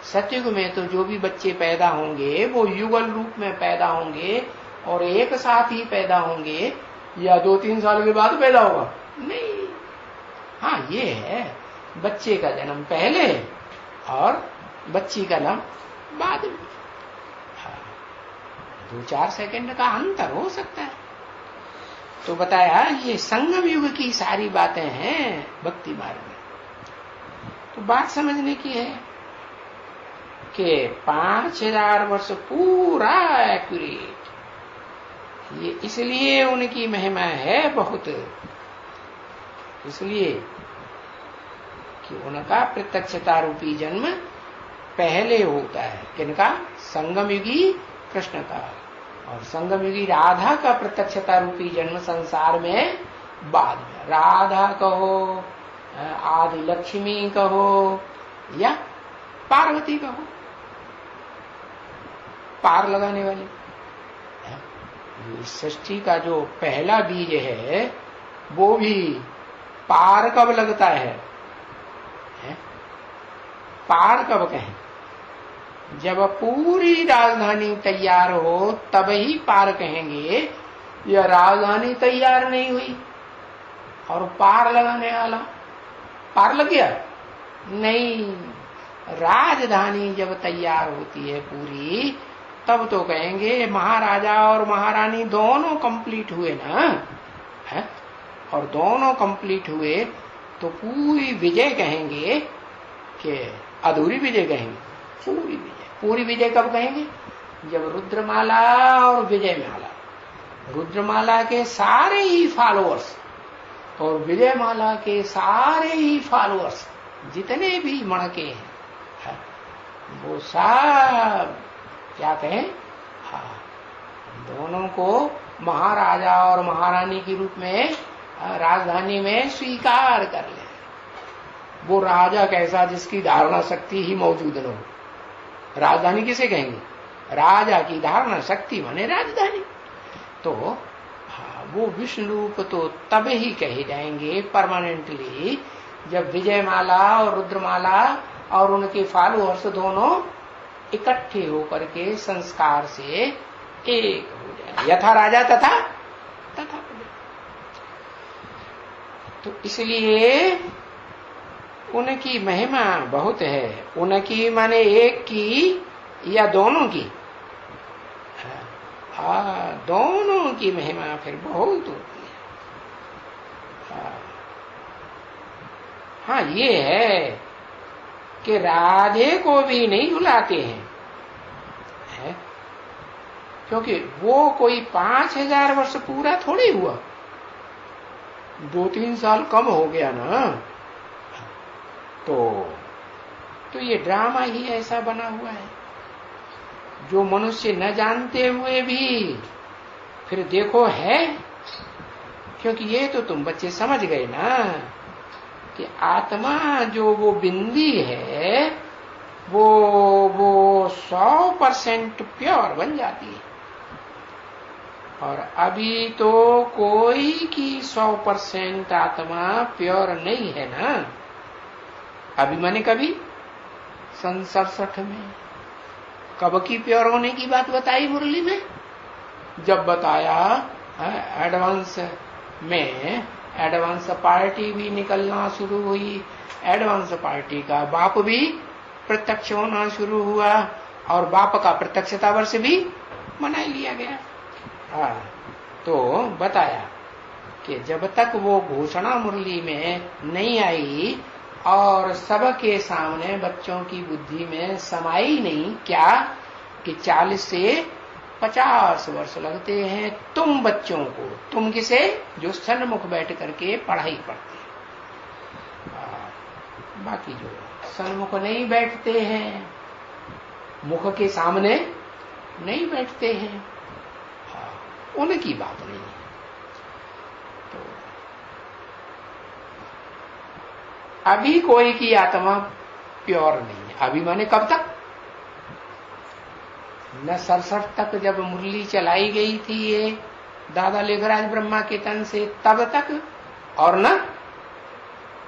सतयुग में तो जो भी बच्चे पैदा होंगे वो युगल रूप में पैदा होंगे और एक साथ ही पैदा होंगे, या 2-3 साल के बाद पैदा होगा? नहीं। हाँ, ये है बच्चे का जन्म पहले और बच्ची का जन्म बाद में। 2-4 सेकंड का अंतर हो सकता है। तो बताया ये संगम युग की सारी बातें हैं भक्ति मार्ग में। तो बात समझने की है कि 5000 वर्ष पूरा एक्यूरेट, ये इसलिए उनकी महिमा है बहुत, इसलिए कि उनका प्रत्यक्षता रूपी जन्म पहले होता है। किनका? संगम युगी कृष्ण का, और संगम युगी राधा का प्रत्यक्षता रूपी जन्म संसार में बाद में। राधा कहो, आदि लक्ष्मी कहो या पार्वती कहो, पार लगाने वाली। सृष्टि का जो पहला बीज है वो भी पार कब लगता है? पार कब कहें? जब पूरी राजधानी तैयार हो तब ही पार कहेंगे, या राजधानी तैयार नहीं हुई और पार लगाने वाला पार लग गया? नहीं, राजधानी जब तैयार होती है पूरी तब तो कहेंगे महाराजा और महारानी दोनों कंप्लीट हुए ना, है? और दोनों कंप्लीट हुए तो पूरी विजय कहेंगे कि अधूरी विजय कहेंगे? पूरी विजय। पूरी विजय कब कहेंगे? जब रुद्रमाला और विजय माला, रुद्रमाला के सारे ही फॉलोअर्स और विजय माला के सारे ही फॉलोअर्स जितने भी मणके हैं वो सब क्या कहें? हाँ, दोनों को महाराजा और महारानी के रूप में राजधानी में स्वीकार कर ले। वो राजा कैसा जिसकी धारणा शक्ति ही मौजूद न हो। राजधानी किसे कहेंगे? राजा की धारणा शक्ति माने राजधानी। तो हाँ, वो विष्णु रूप तो तब ही कहे जाएंगे परमानेंटली जब विजयमाला और रुद्रमाला और उनके फॉलोअर्स दोनों इकट्ठे होकर के संस्कार से एक हो जाए। यथा राजा तथा तथा। तो इसलिए उनकी महिमा बहुत है। उनकी माने एक की या दोनों की? दोनों की महिमा फिर बहुत होती है। हाँ, ये है कि राधे को भी नहीं बुलाते हैं, है? क्योंकि वो कोई 5000 वर्ष पूरा थोड़ी हुआ, 2-3 साल कम हो गया ना। तो ये ड्रामा ही ऐसा बना हुआ है जो मनुष्य न जानते हुए भी फिर देखो है। क्योंकि ये तो तुम बच्चे समझ गए ना कि आत्मा जो वो बिंदी है वो 100% प्योर बन जाती है। और अभी तो कोई की 100% आत्मा प्योर नहीं है ना। अभी मैंने कभी 67 में कब की प्योर होने की बात बताई मुरली में? जब बताया एडवांस में एडवांस पार्टी भी निकलना शुरू हुई, एडवांस पार्टी का बाप भी प्रत्यक्ष होना शुरू हुआ और बाप का प्रत्यक्षता वर्ष भी मना लिया गया। तो बताया कि जब तक वो घोषणा मुरली में नहीं आई और सबके सामने बच्चों की बुद्धि में समाई नहीं, क्या कि 40 से 50 वर्ष लगते हैं तुम बच्चों को, तुम किसे, जो सन्मुख बैठ करके पढ़ाई पढ़ते हैं। बाकी जो सन्मुख नहीं बैठते हैं, मुख के सामने नहीं बैठते हैं, उनकी बात नहीं है। तो अभी कोई की आत्मा प्योर नहीं है। अभी माने कब तक? न 67 तक जब मुरली चलाई गई थी ये दादा लेखराज ब्रह्मा के तन से, तब तक, और न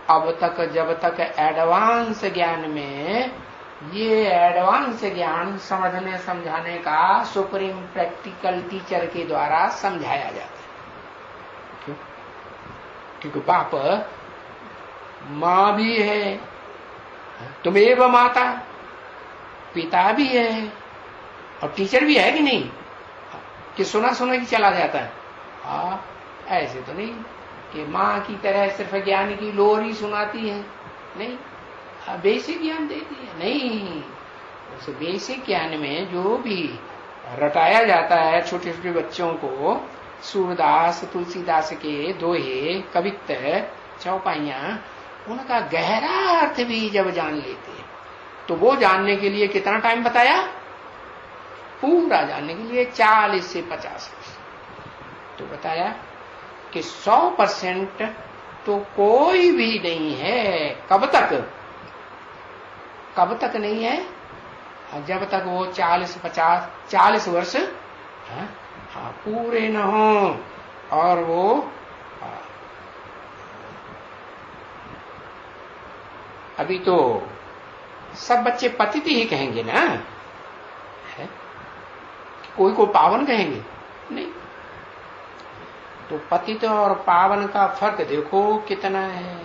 अब तक, जब तक एडवांस ज्ञान में ये एडवांस ज्ञान समझने समझाने का सुप्रीम प्रैक्टिकल टीचर के द्वारा समझाया जाता है। क्यों? क्योंकि बाप मां भी है, तुमेव माता, पिता भी है और टीचर भी है कि नहीं, कि सुना सुना की चला जाता है। हाँ, ऐसे तो नहीं कि मां की तरह सिर्फ ज्ञान की लोरी सुनाती है, नहीं, बेसिक ज्ञान देती है, नहीं। उस बेसिक ज्ञान में जो भी रटाया जाता है छोटे छोटे बच्चों को, सूरदास तुलसीदास के दोहे, कवित्त, चौपाइयां, उनका गहरा अर्थ भी जब जान लेते हैं तो वो जानने के लिए कितना टाइम बताया? पूरा जानने के लिए 40 से 50 वर्ष। तो बताया कि 100% तो कोई भी नहीं है। कब तक? कब तक नहीं है? जब तक वो 40 वर्ष पूरे न हो, और वो अभी तो सब बच्चे पतित ही कहेंगे ना, है? कोई को पावन कहेंगे नहीं। तो पतित और पावन का फर्क देखो कितना है?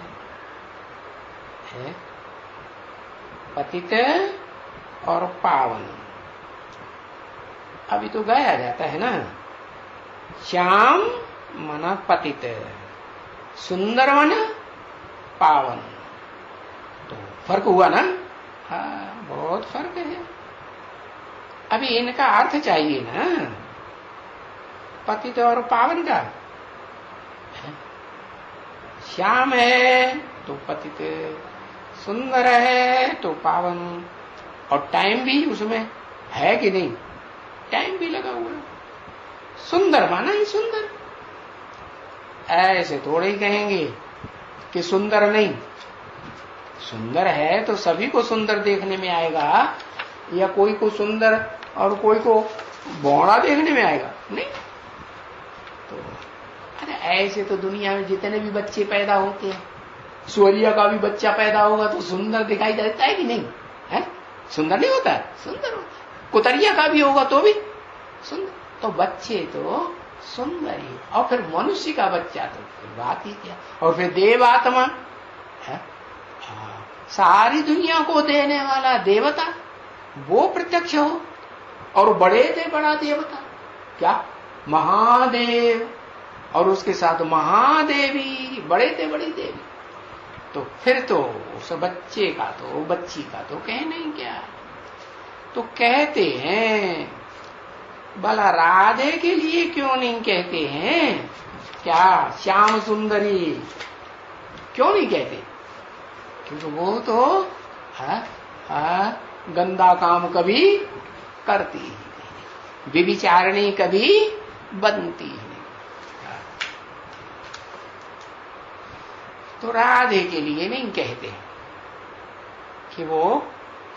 पतित और पावन। अभी तो गाया जाता है ना, श्याम मन पतित, सुंदर मन पावन। तो फर्क हुआ ना? हाँ, बहुत फर्क है। अभी इनका अर्थ चाहिए ना, पतित और पावन का। श्याम है तो पतित, सुंदर है तो पावन, और टाइम भी उसमें है कि नहीं? टाइम भी लगा हुआ है। सुंदर माना ही सुंदर, ऐसे थोड़े ही कहेंगे कि सुंदर नहीं। सुंदर है तो सभी को सुंदर देखने में आएगा, या कोई को सुंदर और कोई को बौड़ा देखने में आएगा? नहीं। तो अरे ऐसे तो दुनिया में जितने भी बच्चे पैदा होते हैं, सूर्य का भी बच्चा पैदा होगा तो सुंदर दिखाई देता है कि नहीं? है? सुंदर नहीं होता है? सुंदर होता है। कुतरिया का भी होगा तो भी सुंदर। तो बच्चे तो सुंदर ही, और फिर मनुष्य का बच्चा तो बात ही क्या। और फिर देव आत्मा है, सारी दुनिया को देने वाला देवता, वो प्रत्यक्ष हो, और बड़े थे बड़ा देवता क्या? महादेव, और उसके साथ महादेवी, बड़े थे बड़ी देवी। तो फिर तो उस बच्चे का तो, बच्ची का तो कहना ही क्या। तो कहते हैं, भला राधे के लिए क्यों नहीं कहते हैं? क्या श्याम सुंदरी क्यों नहीं कहते? क्योंकि वो तो गंदा काम कभी करती ही नहीं, व्यभिचारिणी कभी बनती ही नहीं। तो राधे के लिए नहीं कहते कि वो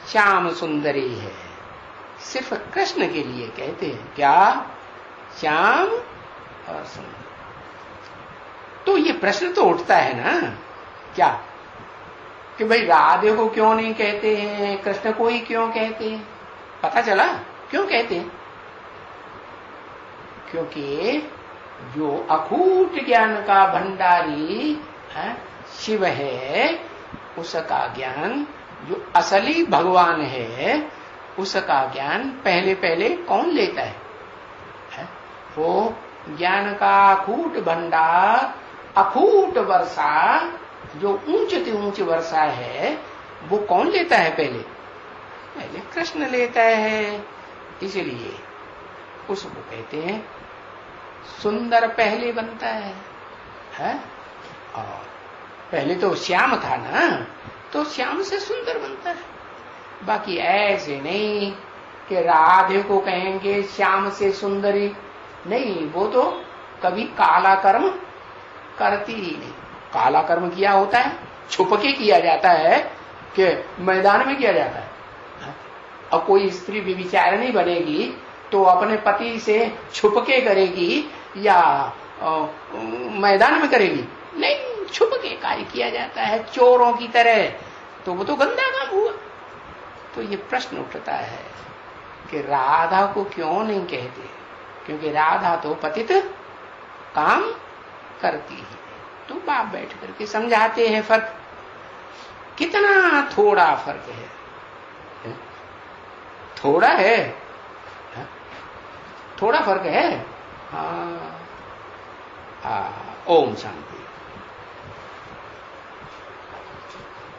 श्याम सुंदरी है, सिर्फ कृष्ण के लिए कहते हैं। क्या? श्याम और सुंदर। तो ये प्रश्न तो उठता है ना, क्या कि भाई राधे को क्यों नहीं कहते हैं, कृष्ण को ही क्यों कहते हैं? पता चला क्यों कहते हैं? क्योंकि जो अखूट ज्ञान का भंडारी शिव है, उसका ज्ञान, जो असली भगवान है, उसका ज्ञान पहले पहले कौन लेता है? वो ज्ञान का अखूट भंडार, अखूट वर्षा, जो ऊंच से ऊंच वर्षा है, वो कौन लेता है? पहले कृष्ण लेता है। इसलिए उसको कहते हैं सुंदर पहले बनता है? और पहले तो श्याम था ना, तो श्याम से सुंदर बनता है। बाकी ऐसे नहीं कि राधे को कहेंगे श्याम से सुंदरी, नहीं, वो तो कभी काला कर्म करती ही नहीं। काला कर्म किया होता है, छुप के किया जाता है कि मैदान में किया जाता है। अब कोई स्त्री व्यभिचारिणी बनेगी तो अपने पति से छुप के करेगी या मैदान में करेगी? नहीं, छुप के कार्य किया जाता है, चोरों की तरह। तो वो तो गंदा काम हुआ। तो ये प्रश्न उठता है कि राधा को क्यों नहीं कहते? क्योंकि राधा तो पतित काम करती है। तो बाप बैठ करके समझाते हैं फर्क, कितना थोड़ा फर्क है। थोड़ा है, थोड़ा फर्क है। हाँ, ओम शांति।